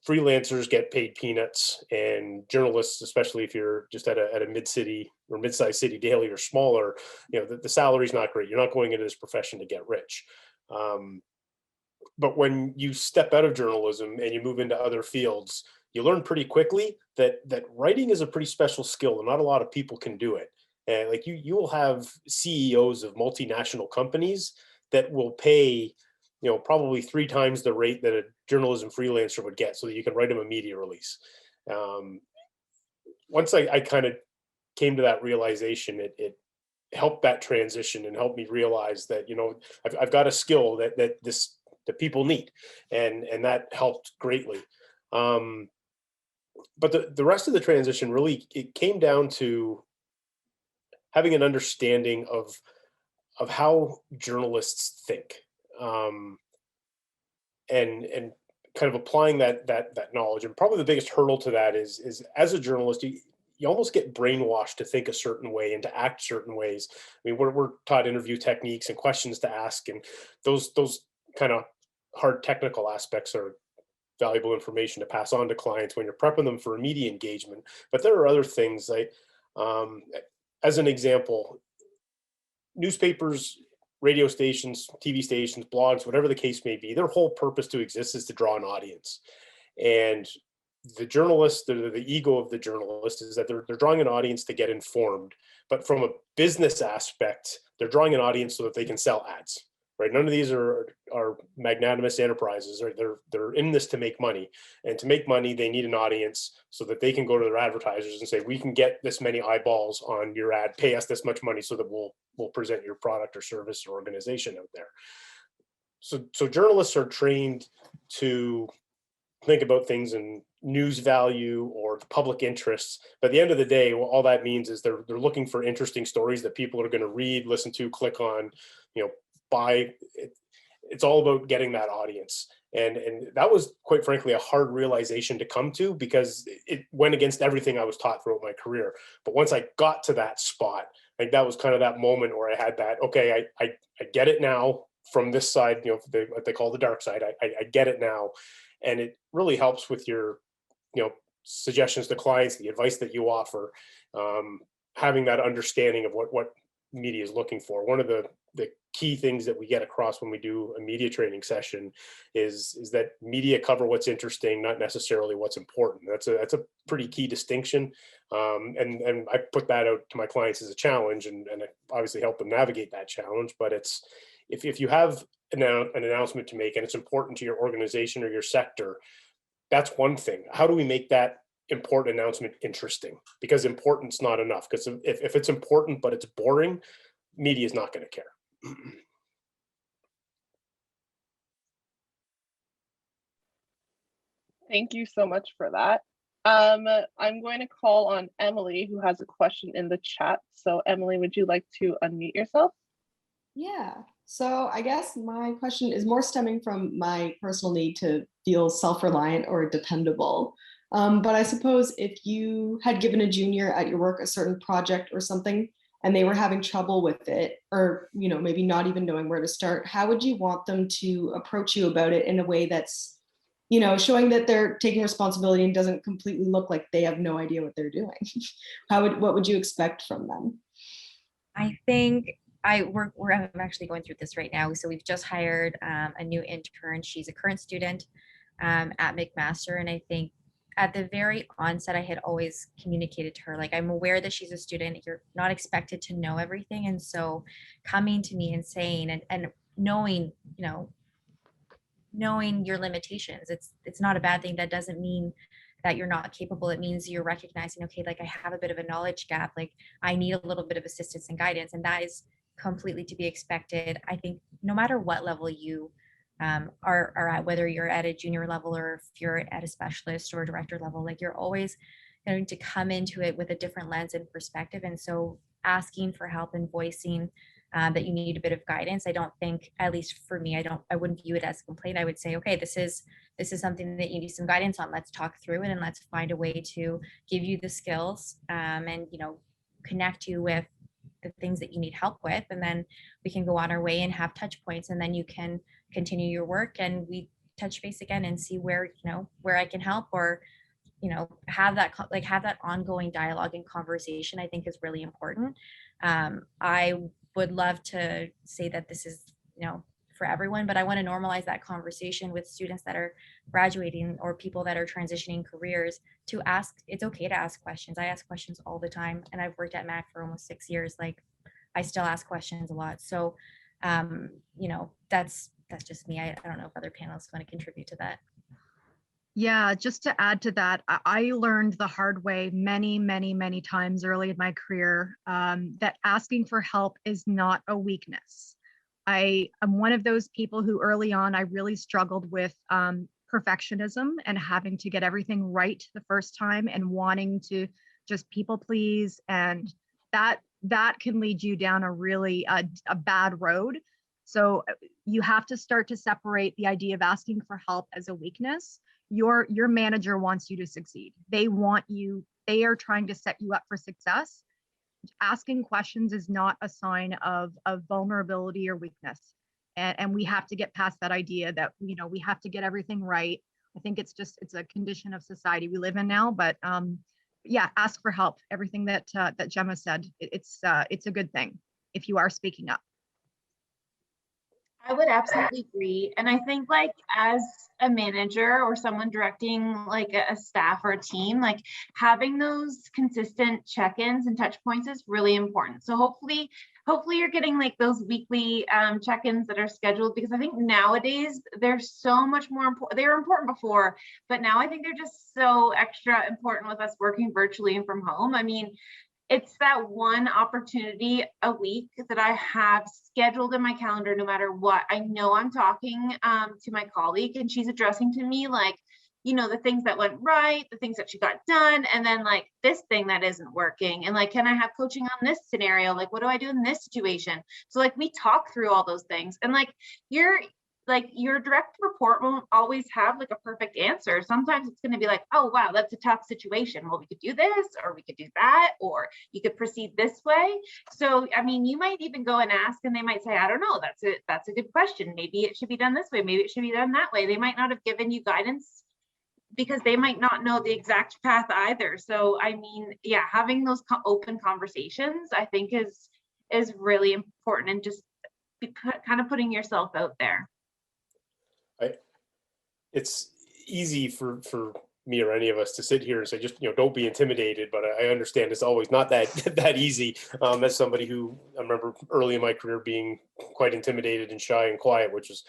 freelancers get paid peanuts, and journalists, especially if you're just at a mid-city or mid-sized city daily or smaller, the salary's not great. You're not going into this profession to get rich. But when you step out of journalism and you move into other fields, you learn pretty quickly that writing is a pretty special skill, and not a lot of people can do it. And like you will have CEOs of multinational companies that will pay, probably 3 times the rate that a journalism freelancer would get, so that you can write them a media release. Once I kind of came to that realization, it helped that transition and helped me realize that I've got a skill that people need, and that helped greatly. But the rest of the transition really, it came down to having an understanding of how journalists think, and kind of applying that knowledge. And probably the biggest hurdle to that is as a journalist, you almost get brainwashed to think a certain way and to act certain ways. I mean, we're taught interview techniques and questions to ask, and those kind of hard technical aspects are valuable information to pass on to clients when you're prepping them for a media engagement. But there are other things, like, as an example, newspapers, radio stations, TV stations, blogs, whatever the case may be, their whole purpose to exist is to draw an audience. And the journalist, the ego of the journalist is that they're drawing an audience to get informed. But from a business aspect, they're drawing an audience so that they can sell ads. right? None of these are magnanimous enterprises, right? They're in this to make money, and to make money, they need an audience so that they can go to their advertisers and say, we can get this many eyeballs on your ad, pay us this much money so that we'll present your product or service or organization out there. So journalists are trained to think about things in news value or public interests. But at the end of the day, well, all that means is they're looking for interesting stories that people are going to read, listen to, click on, buy. It's all about getting that audience. And that was, quite frankly, a hard realization to come to, because it went against everything I was taught throughout my career. But once I got to that spot, like that was kind of that moment where I had that, okay, I get it now from this side, what they call the dark side. I get it now. And it really helps with your, suggestions to clients, the advice that you offer, having that understanding of what media is looking for. One of the key things that we get across when we do a media training session is that media cover what's interesting, not necessarily what's important. That's a pretty key distinction. And I put that out to my clients as a challenge, and I obviously help them navigate that challenge. But it's, if you have an announcement to make and it's important to your organization or your sector, that's one thing. How do we make that important announcement interesting? Because important's not enough. Because if it's important but it's boring, media is not going to care. Thank you so much for that. I'm going to call on Emily, who has a question in the chat. So Emily, would you like to unmute yourself? Yeah, so I guess my question is more stemming from my personal need to feel self-reliant or dependable. But I suppose if you had given a junior at your work a certain project or something, and they were having trouble with it, or maybe not even knowing where to start, how would you want them to approach you about it in a way that's, showing that they're taking responsibility and doesn't completely look like they have no idea what they're doing? What would you expect from them? I think we're actually going through this right now. So we've just hired a new intern. She's a current student at McMaster, and I think at the very onset, I had always communicated to her, like, I'm aware that she's a student. You're not expected to know everything, and so coming to me and saying and knowing, knowing your limitations, it's not a bad thing. That doesn't mean that you're not capable. It means you're recognizing, okay, like I have a bit of a knowledge gap, like I need a little bit of assistance and guidance, and that is completely to be expected. I think no matter what level you are at, whether you're at a junior level or if you're at a specialist or director level, like you're always going to come into it with a different lens and perspective. And so asking for help and voicing that you need a bit of guidance, I don't think, at least for me, I wouldn't view it as a complaint. I would say, okay, this is something that you need some guidance on. Let's talk through it and let's find a way to give you the skills and connect you with the things that you need help with, and then we can go on our way and have touch points, and then you can continue your work and we touch base again and see where I can help, or have that ongoing dialogue and conversation. I think is really important. I would love to say that this is for everyone, but I want to normalize that conversation with students that are graduating or people that are transitioning careers to ask. It's okay to ask questions. I ask questions all the time, and I've worked at Mac for almost 6 years. Like I still ask questions a lot. So, that's just me. I don't know if other panelists want to contribute to that. Yeah, just to add to that, I learned the hard way many, many, many times early in my career that asking for help is not a weakness. I am one of those people who early on, I really struggled with perfectionism and having to get everything right the first time and wanting to just people please. And that can lead you down a really a bad road. So you have to start to separate the idea of asking for help as a weakness. Your manager wants you to succeed. They are trying to set you up for success. Asking questions is not a sign of vulnerability or weakness. And we have to get past that idea that, we have to get everything right. I think it's a condition of society we live in now, but yeah, ask for help. Everything that Gemma said, it's a good thing if you are speaking up. I would absolutely agree. And I think like as a manager or someone directing like a staff or a team, like having those consistent check-ins and touch points is really important. So hopefully hopefully you're getting like those weekly check-ins that are scheduled, because I think nowadays they're so much more important. They were important before, but now I think they're just so extra important with us working virtually and from home. I mean, it's that one opportunity a week that I have scheduled in my calendar, no matter what. I know I'm talking to my colleague and she's addressing to me like, you know, the things that went right, the things that she got done, and then like this thing that isn't working. And like, can I have coaching on this scenario? Like, what do I do in this situation? So like, we talk through all those things. And like, your direct report won't always have like a perfect answer. Sometimes it's going to be like, oh, wow, that's a tough situation. Well, we could do this, or we could do that, or you could proceed this way. So, I mean, you might even go and ask, and they might say, I don't know, that's a good question. Maybe it should be done this way. Maybe it should be done that way. They might not have given you guidance because they might not know the exact path either. So, I mean, yeah, having those open conversations, I think is really important, and just kind of putting yourself out there. It's easy for me or any of us to sit here and say, just, you know, don't be intimidated. But I understand it's always not that easy. As somebody who, I remember early in my career being quite intimidated and shy and quiet, which is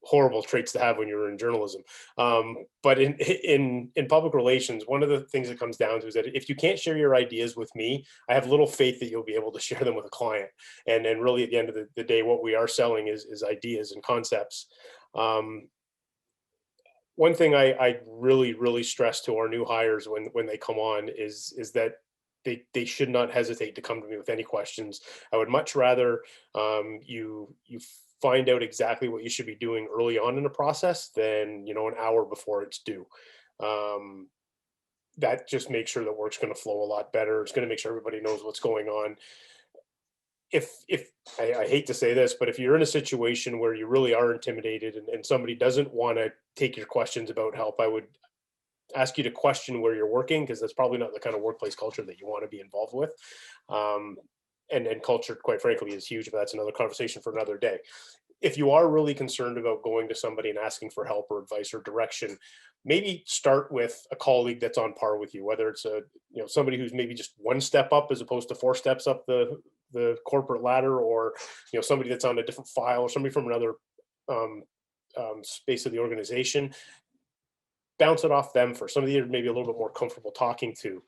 horrible traits to have when you're in journalism. But in public relations, one of the things it comes down to is that if you can't share your ideas with me, I have little faith that you'll be able to share them with a client. And really at the end of the day, what we are selling is ideas and concepts. One thing I really stress to our new hires when they come on is that they should not hesitate to come to me with any questions. I would much rather you find out exactly what you should be doing early on in the process than, you know, an hour before it's due. That just makes sure that work's going to flow a lot better. It's going to make sure everybody knows what's going on. If I hate to say this, but if you're in a situation where you really are intimidated and somebody doesn't want to take your questions about help, I would ask you to question where you're working, because that's probably not the kind of workplace culture that you want to be involved with. And culture, quite frankly, is huge, but that's another conversation for another day. If you are really concerned about going to somebody and asking for help or advice or direction, maybe start with a colleague that's on par with you, whether it's somebody who's maybe just one step up as opposed to 4 steps up the corporate ladder, or somebody that's on a different file, or somebody from another space of the organization. Bounce it off them for somebody you're maybe a little bit more comfortable talking to.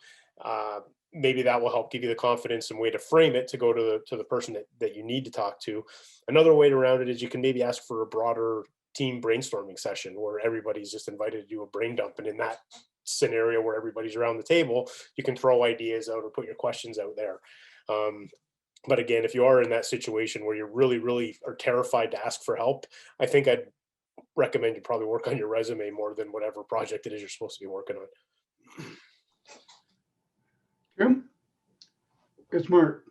Maybe that will help give you the confidence and way to frame it to go to the person that you need to talk to. Another way around it is you can maybe ask for a broader team brainstorming session where everybody's just invited to do a brain dump. And in that scenario where everybody's around the table, you can throw ideas out or put your questions out there. But again, if you are in that situation where you really are terrified to ask for help, I think I'd recommend you probably work on your resume more than whatever project it is you're supposed to be working on. Jim, it's Mark.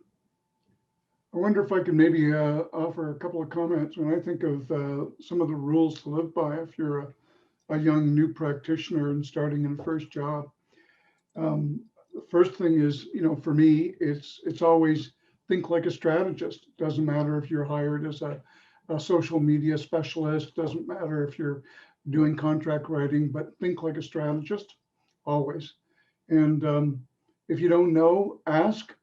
I wonder if I could maybe offer a couple of comments when I think of some of the rules to live by if you're a young new practitioner and starting in a first job. The first thing is, for me, it's always think like a strategist. It doesn't matter if you're hired as a social media specialist, doesn't matter if you're doing contract writing, but think like a strategist always. And if you don't know, ask,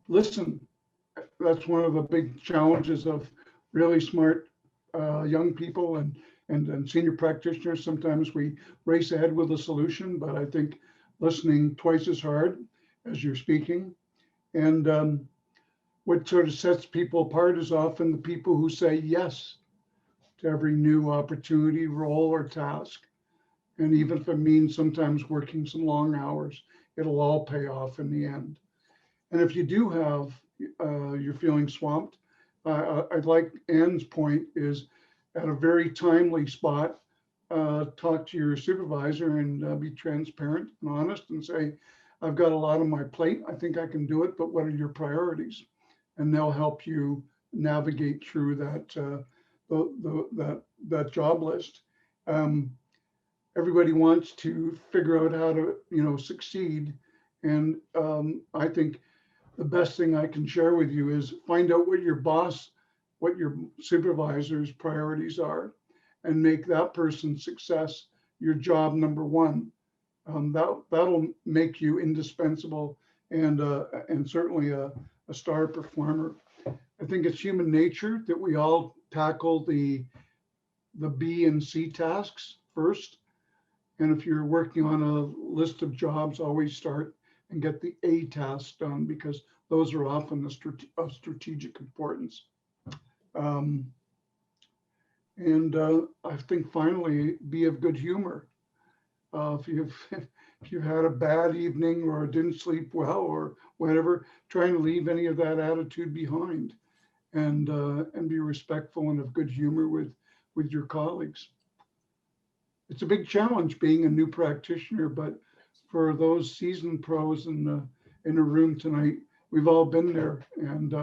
listen. That's one of the big challenges of really smart young people and senior practitioners. Sometimes we race ahead with a solution, but I think listening twice as hard as you're speaking. And what sort of sets people apart is often the people who say yes to every new opportunity, role, or task. And even if it means sometimes working some long hours, it'll all pay off in the end. And if you do have, you're feeling swamped, I'd like Anne's point is at a very timely spot, talk to your supervisor and be transparent and honest and say, I've got a lot on my plate. I think I can do it, but what are your priorities? And they'll help you navigate through that job list. Everybody wants to figure out how to, succeed. And I think the best thing I can share with you is find out what your boss, what your supervisor's priorities are, and make that person's success your job number one. That'll make you indispensable and certainly a star performer. I think it's human nature that we all tackle the B and C tasks first. And if you're working on a list of jobs, always start and get the A tasks done, because those are often of strategic importance. I think finally, be of good humor. If you've had a bad evening or didn't sleep well or whatever, try and leave any of that attitude behind, and be respectful and of good humor with your colleagues. It's a big challenge being a new practitioner, but for those seasoned pros in the room tonight, we've all been there, and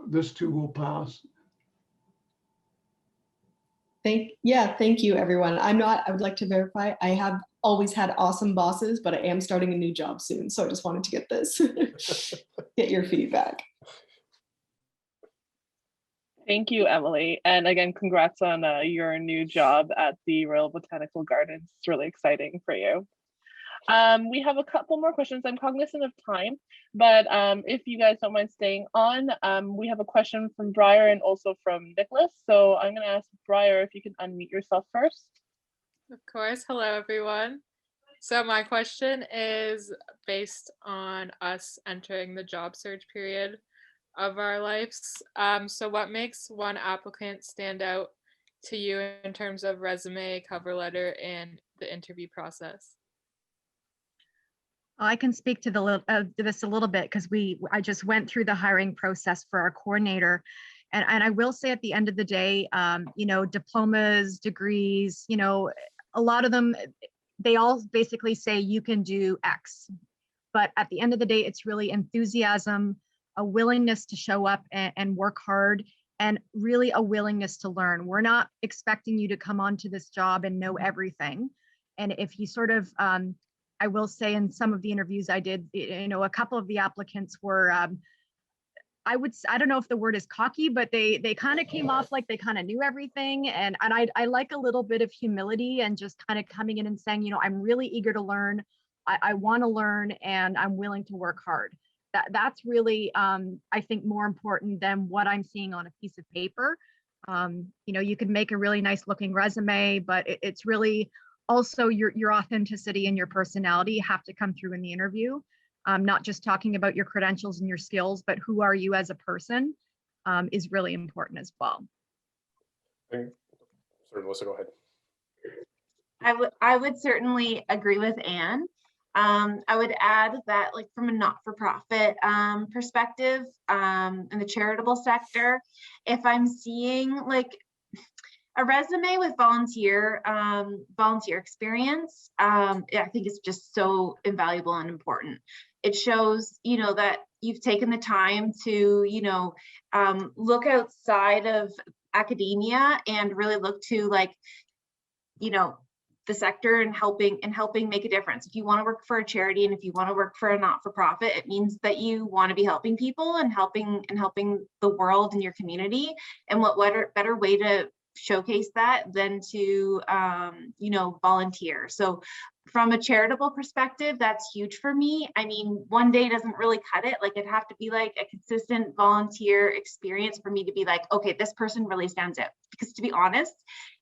this too will pass. Thank you, everyone. I would like to verify, I have always had awesome bosses, but I am starting a new job soon. So I just wanted to get this, get your feedback. Thank you, Emily. And again, congrats on your new job at the Royal Botanical Gardens. It's really exciting for you. We have a couple more questions. I'm cognizant of time, but if you guys don't mind staying on, we have a question from Briar and also from Nicholas. So I'm going to ask Briar if you can unmute yourself first. Of course. Hello, everyone. So my question is based on us entering the job search period of our lives. So what makes one applicant stand out to you in terms of resume, cover letter, and the interview process? I can speak to this a little bit, because I just went through the hiring process for our coordinator, and I will say at the end of the day, diplomas, degrees, a lot of them, they all basically say you can do X, but at the end of the day, it's really enthusiasm, a willingness to show up and work hard, and really a willingness to learn. We're not expecting you to come onto this job and know everything, and if you sort of I will say in some of the interviews I did, a couple of the applicants were, I don't know if the word is cocky, but they kind of came off like they kind of knew everything. And I like a little bit of humility and just kind of coming in and saying, I'm really eager to learn. I want to learn, and I'm willing to work hard. That's really, I think, more important than what I'm seeing on a piece of paper. You can make a really nice looking resume, but it's really also your authenticity and your personality have to come through in the interview. Not just talking about your credentials and your skills, but who are you as a person is really important as well. Sorry, Melissa, go ahead. I would certainly agree with Anne. I would add that, like, from a not-for-profit perspective, in the charitable sector, if I'm seeing like a resume with volunteer experience, I think it's just so invaluable and important. It shows, that you've taken the time to, look outside of academia and really look to, like, the sector and helping make a difference. If you want to work for a charity and if you want to work for a not-for-profit, it means that you want to be helping people and helping the world and your community. And what better way to showcase that than to volunteer. So from a charitable perspective, that's huge for me. I mean, one day doesn't really cut it. Like, it'd have to be like a consistent volunteer experience for me to be like, okay, this person really stands out. Because to be honest,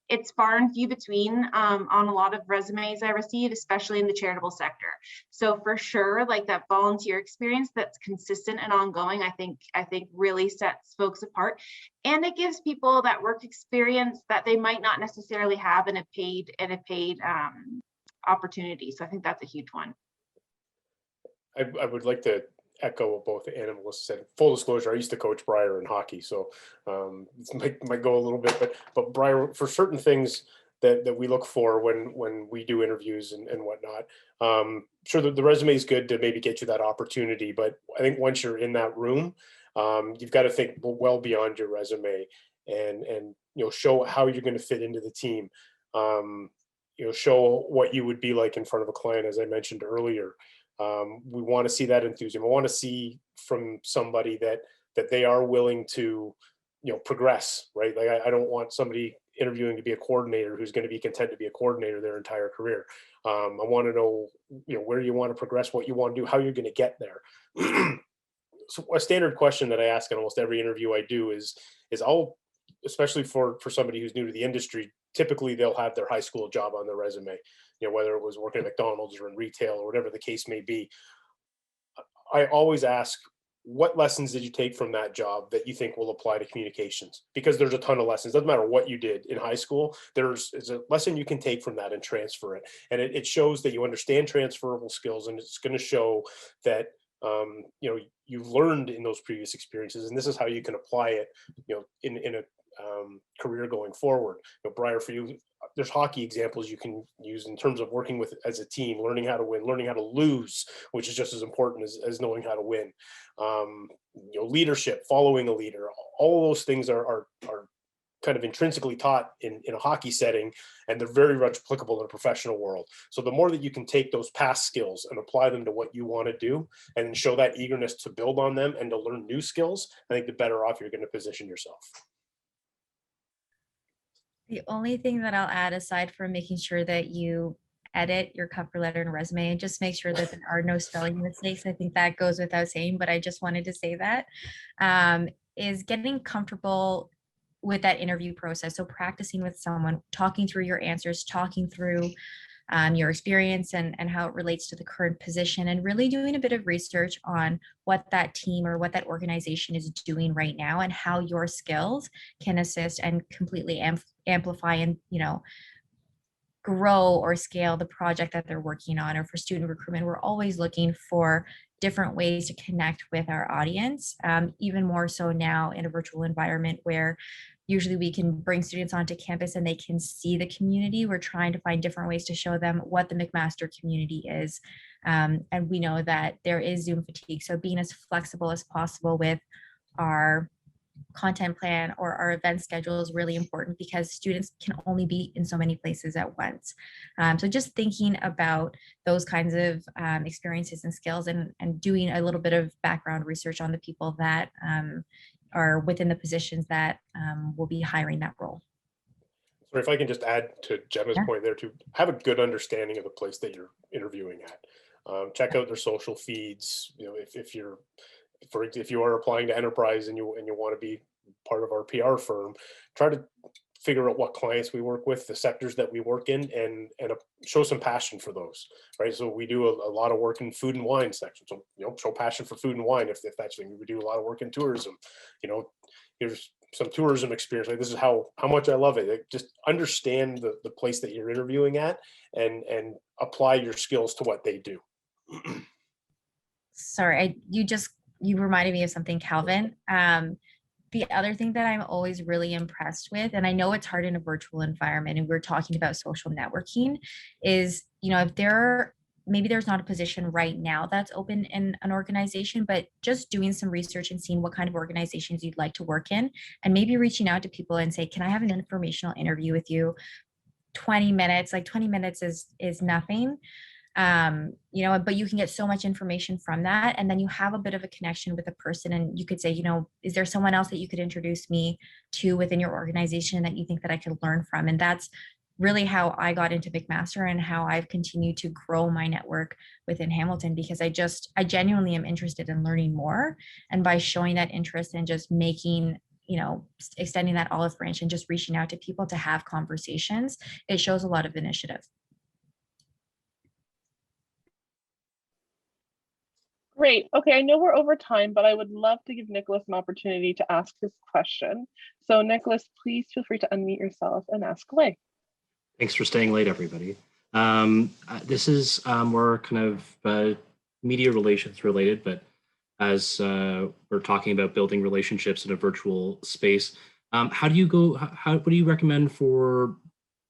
it's far and few between on a lot of resumes I receive, especially in the charitable sector. So for sure, like, that volunteer experience that's consistent and ongoing, I think really sets folks apart. And it gives people that work experience that they might not necessarily have in a paid opportunity. So I think that's a huge one. I would like to echo what both Anne and Melissa said. Full disclosure, I used to coach Briar in hockey, so this might go a little bit, but Briar, for certain things that we look for when we do interviews and whatnot, sure, the resume is good to maybe get you that opportunity, but I think once you're in that room, you've got to think well beyond your resume and show how you're going to fit into the team. Show what you would be like in front of a client, as I mentioned earlier. We want to see that enthusiasm. I want to see from somebody that they are willing to, progress, right? Like, I don't want somebody interviewing to be a coordinator who's going to be content to be a coordinator their entire career. I want to know, where you want to progress, what you want to do, how you're going to get there. So a standard question that I ask in almost every interview I do is especially for somebody who's new to the industry, typically they'll have their high school job on their resume, whether it was working at McDonald's or in retail or whatever the case may be. I always ask, what lessons did you take from that job that you think will apply to communications? Because there's a ton of lessons. Doesn't matter what you did in high school, there's a lesson you can take from that and transfer it. And it shows that you understand transferable skills, and it's going to show that you've learned in those previous experiences, and this is how you can apply it, in a career going forward. Briar, for you, there's hockey examples you can use in terms of working with as a team, learning how to win, learning how to lose, which is just as important as knowing how to win. Leadership, following a leader, all those things are kind of intrinsically taught in a hockey setting, and they're very much applicable in a professional world. So the more that you can take those past skills and apply them to what you want to do, and show that eagerness to build on them and to learn new skills, I think the better off you're going to position yourself. The only thing that I'll add, aside from making sure that you edit your cover letter and resume and just make sure that there are no spelling mistakes, I think that goes without saying, but I just wanted to say that, is getting comfortable with that interview process. So practicing with someone, talking through your answers, talking through your experience and how it relates to the current position, and really doing a bit of research on what that team or what that organization is doing right now and how your skills can assist and completely amplify and grow or scale the project that they're working on. Or for student recruitment, we're always looking for different ways to connect with our audience, even more so now in a virtual environment where usually we can bring students onto campus and they can see the community. We're trying to find different ways to show them what the McMaster community is. And we know that there is Zoom fatigue. So being as flexible as possible with our content plan or our event schedule is really important, because students can only be in so many places at once. So just thinking about those kinds of experiences and skills, and doing a little bit of background research on the people that are within the positions that will be hiring that role. So if I can just add to Gemma's point there, to have a good understanding of the place that you're interviewing at. Check out their social feeds. If you are applying to enterprise and you want to be part of our PR firm, try to figure out what clients we work with, the sectors that we work in, and show some passion for those, right? So we do a lot of work in food and wine section. So, show passion for food and wine if that's something. We do a lot of work in tourism. Here's some tourism experience. Like, this is how much I love it. Just understand the place that you're interviewing at, and apply your skills to what they do. Sorry, you reminded me of something, Kalvin. The other thing that I'm always really impressed with, and I know it's hard in a virtual environment, and we're talking about social networking, is, if maybe there's not a position right now that's open in an organization, but just doing some research and seeing what kind of organizations you'd like to work in, and maybe reaching out to people and say, can I have an informational interview with you? 20 minutes, like 20 minutes is nothing. But you can get so much information from that, and then you have a bit of a connection with a person, and you could say, is there someone else that you could introduce me to within your organization that you think that I could learn from? And that's really how I got into McMaster, and how I've continued to grow my network within Hamilton, because I genuinely am interested in learning more. And by showing that interest and just making, extending that olive branch and just reaching out to people to have conversations, it shows a lot of initiative. Great. Okay, I know we're over time, but I would love to give Nicholas an opportunity to ask his question. So Nicholas, please feel free to unmute yourself and ask away. Thanks for staying late, everybody. This is more kind of media relations related, but as we're talking about building relationships in a virtual space, what do you recommend for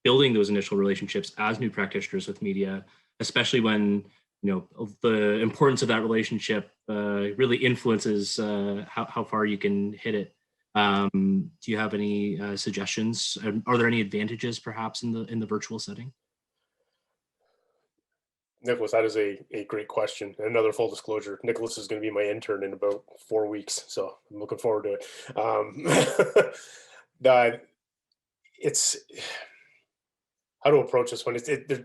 building those initial relationships as new practitioners with media, especially when the importance of that relationship really influences how far you can hit it? Do you have any suggestions? Are there any advantages perhaps in the virtual setting? Nicholas, that is a great question. And another full disclosure, Nicholas is going to be my intern in about 4 weeks, so I'm looking forward to it. it's how to approach this one.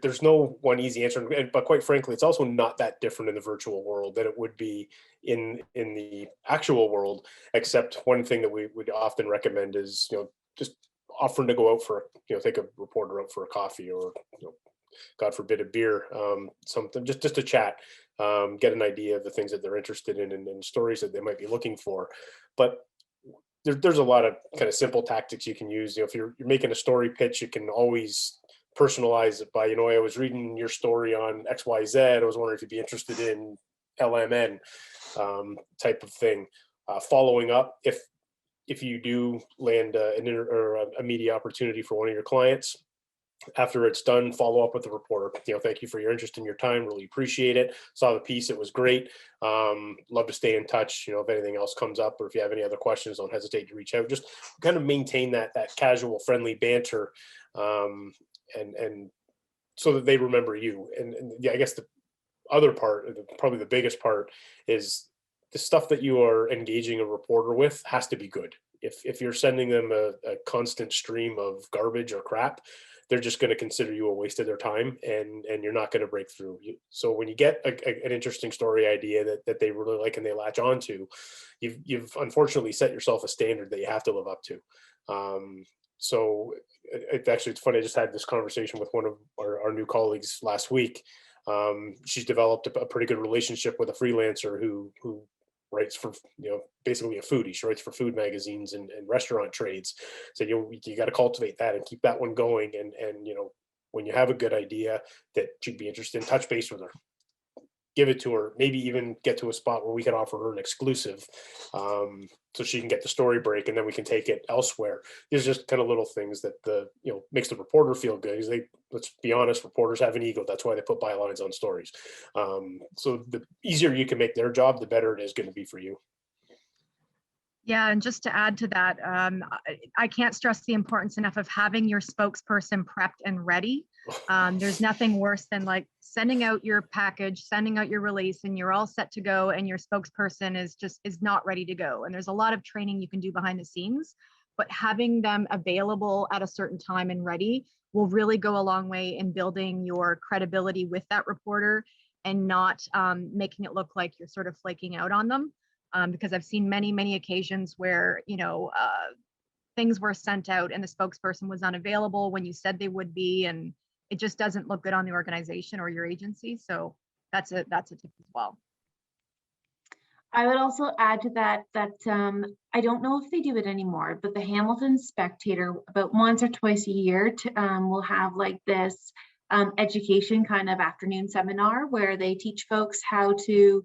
There's no one easy answer, but quite frankly, it's also not that different in the virtual world than it would be in the actual world, except one thing that we would often recommend is, just offering to go out for, take a reporter out for a coffee, or, God forbid, a beer, something, just to chat, get an idea of the things that they're interested in, and stories that they might be looking for. But there's a lot of kind of simple tactics you can use. If you're making a story pitch, you can always personalize it by, I was reading your story on XYZ. I was wondering if you'd be interested in LMN, type of thing. Following up, if you do land a media opportunity for one of your clients, after it's done, follow up with the reporter. Thank you for your interest and your time. Really appreciate it. Saw the piece. It was great. Love to stay in touch. If anything else comes up, or if you have any other questions, don't hesitate to reach out. Just kind of maintain that casual, friendly banter, and so that they remember you. And yeah, I guess the other part, probably the biggest part, is the stuff that you are engaging a reporter with has to be good. If you're sending them a constant stream of garbage or crap, they're just going to consider you a waste of their time, and you're not going to break through. So when you get an interesting story idea that they really like and they latch onto, you've unfortunately set yourself a standard that you have to live up to. So it's funny. I just had this conversation with one of our new colleagues last week. She's developed a pretty good relationship with a freelancer who writes for, basically a foodie. She writes for food magazines and restaurant trades. So you got to cultivate that and keep that one going. And when you have a good idea that she'd be interested in, touch base with her, give it to her, maybe even get to a spot where we can offer her an exclusive, so she can get the story break, and then we can take it elsewhere. There's just kind of little things that makes the reporter feel good, because let's be honest, reporters have an ego. That's why they put bylines on stories. So the easier you can make their job, the better it is going to be for you. Yeah, and just to add to that, I can't stress the importance enough of having your spokesperson prepped and ready. There's nothing worse than like sending out your package, sending out your release, and you're all set to go, and your spokesperson is not ready to go. And there's a lot of training you can do behind the scenes, but having them available at a certain time and ready will really go a long way in building your credibility with that reporter, and not making it look like you're sort of flaking out on them. Because I've seen many occasions where, things were sent out and the spokesperson was unavailable when you said they would be, and it just doesn't look good on the organization or your agency. So that's a tip as well. I would also add to that I don't know if they do it anymore, but the Hamilton Spectator, about once or twice a year, will have like this education kind of afternoon seminar where they teach folks how to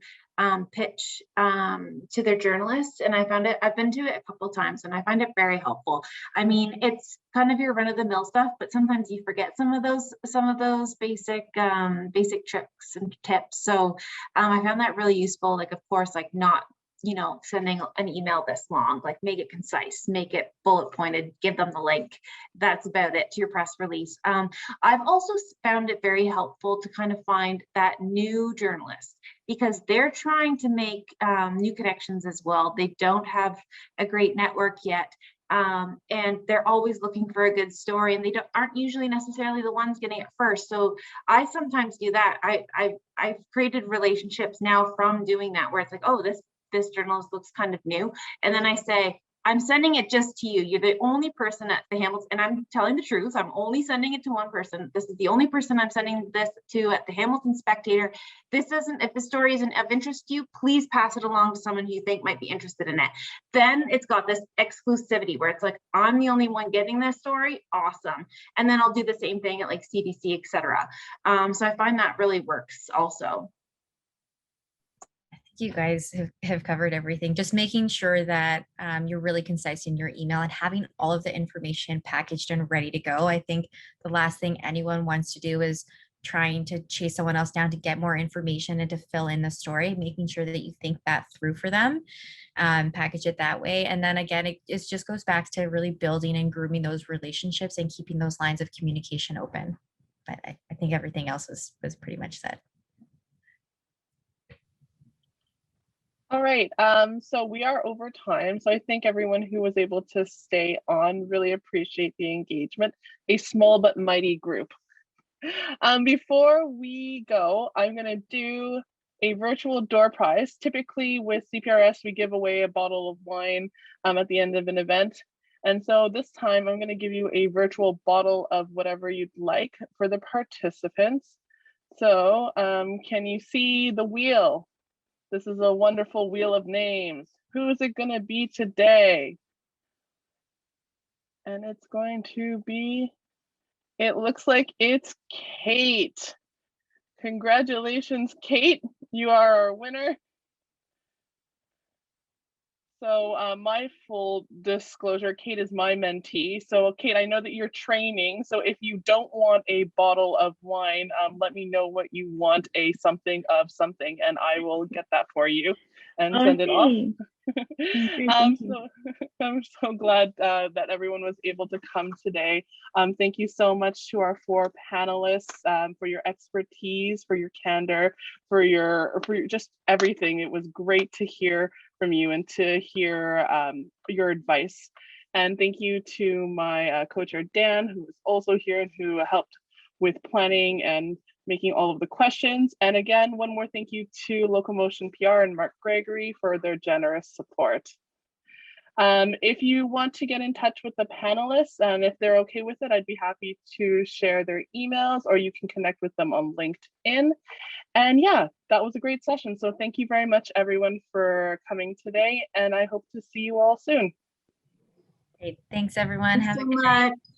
pitch to their journalists. And I've been to it a couple of times, and I find it very helpful. I mean, it's kind of your run-of-the-mill stuff, but sometimes you forget some of those basic tricks and tips. So I found that really useful. Like, of course, like not sending an email this long, like make it concise, make it bullet pointed, give them the link. That's about it to your press release. I've also found it very helpful to kind of find that new journalist, because they're trying to make new connections as well. They don't have a great network yet. And they're always looking for a good story, and they aren't usually necessarily the ones getting it first. So I sometimes do that. I've created relationships now from doing that, where it's like, oh, this journalist looks kind of new. And then I say, I'm sending it just to you. You're the only person at the Hamilton, and I'm telling the truth. I'm only sending it to one person. This is the only person I'm sending this to at the Hamilton Spectator. If the story isn't of interest to you, please pass it along to someone who you think might be interested in it. Then it's got this exclusivity where it's like, I'm the only one getting this story. Awesome. And then I'll do the same thing at like CBC, etc. So I find that really works also. You guys have covered everything. Just making sure that you're really concise in your email and having all of the information packaged and ready to go. I think the last thing anyone wants to do is trying to chase someone else down to get more information and to fill in the story. Making sure that you think that through for them, package it that way. And then again, it just goes back to really building and grooming those relationships and keeping those lines of communication open. But I think everything else was pretty much said. All right, so we are over time. So I thank everyone who was able to stay on, really appreciate the engagement, a small but mighty group. Before we go, I'm gonna do a virtual door prize. Typically with CPRS, we give away a bottle of wine at the end of an event. And so this time I'm gonna give you a virtual bottle of whatever you'd like for the participants. So can you see the wheel? This is a wonderful wheel of names. Who is it gonna be today? And it's going to be, it looks like it's Kate. Congratulations, Kate. You are our winner. So my full disclosure, Kate is my mentee. So Kate, I know that you're training. So if you don't want a bottle of wine, let me know what you want, a something of something, and I will get that for you and send it off. So I'm so glad that everyone was able to come today. Thank you so much to our 4 panelists for your expertise, for your candor, for your just everything. It was great to hear from you and to hear your advice. And thank you to my co-chair Dan, who is also here and who helped with planning and making all of the questions. And again, one more thank you to Locomotion PR and Mark Gregory for their generous support. If you want to get in touch with the panelists and if they're okay with it, I'd be happy to share their emails, or you can connect with them on LinkedIn. And yeah, that was a great session. So thank you very much, everyone, for coming today. And I hope to see you all soon. Great. Thanks, everyone. Thanks Have so a good night. much.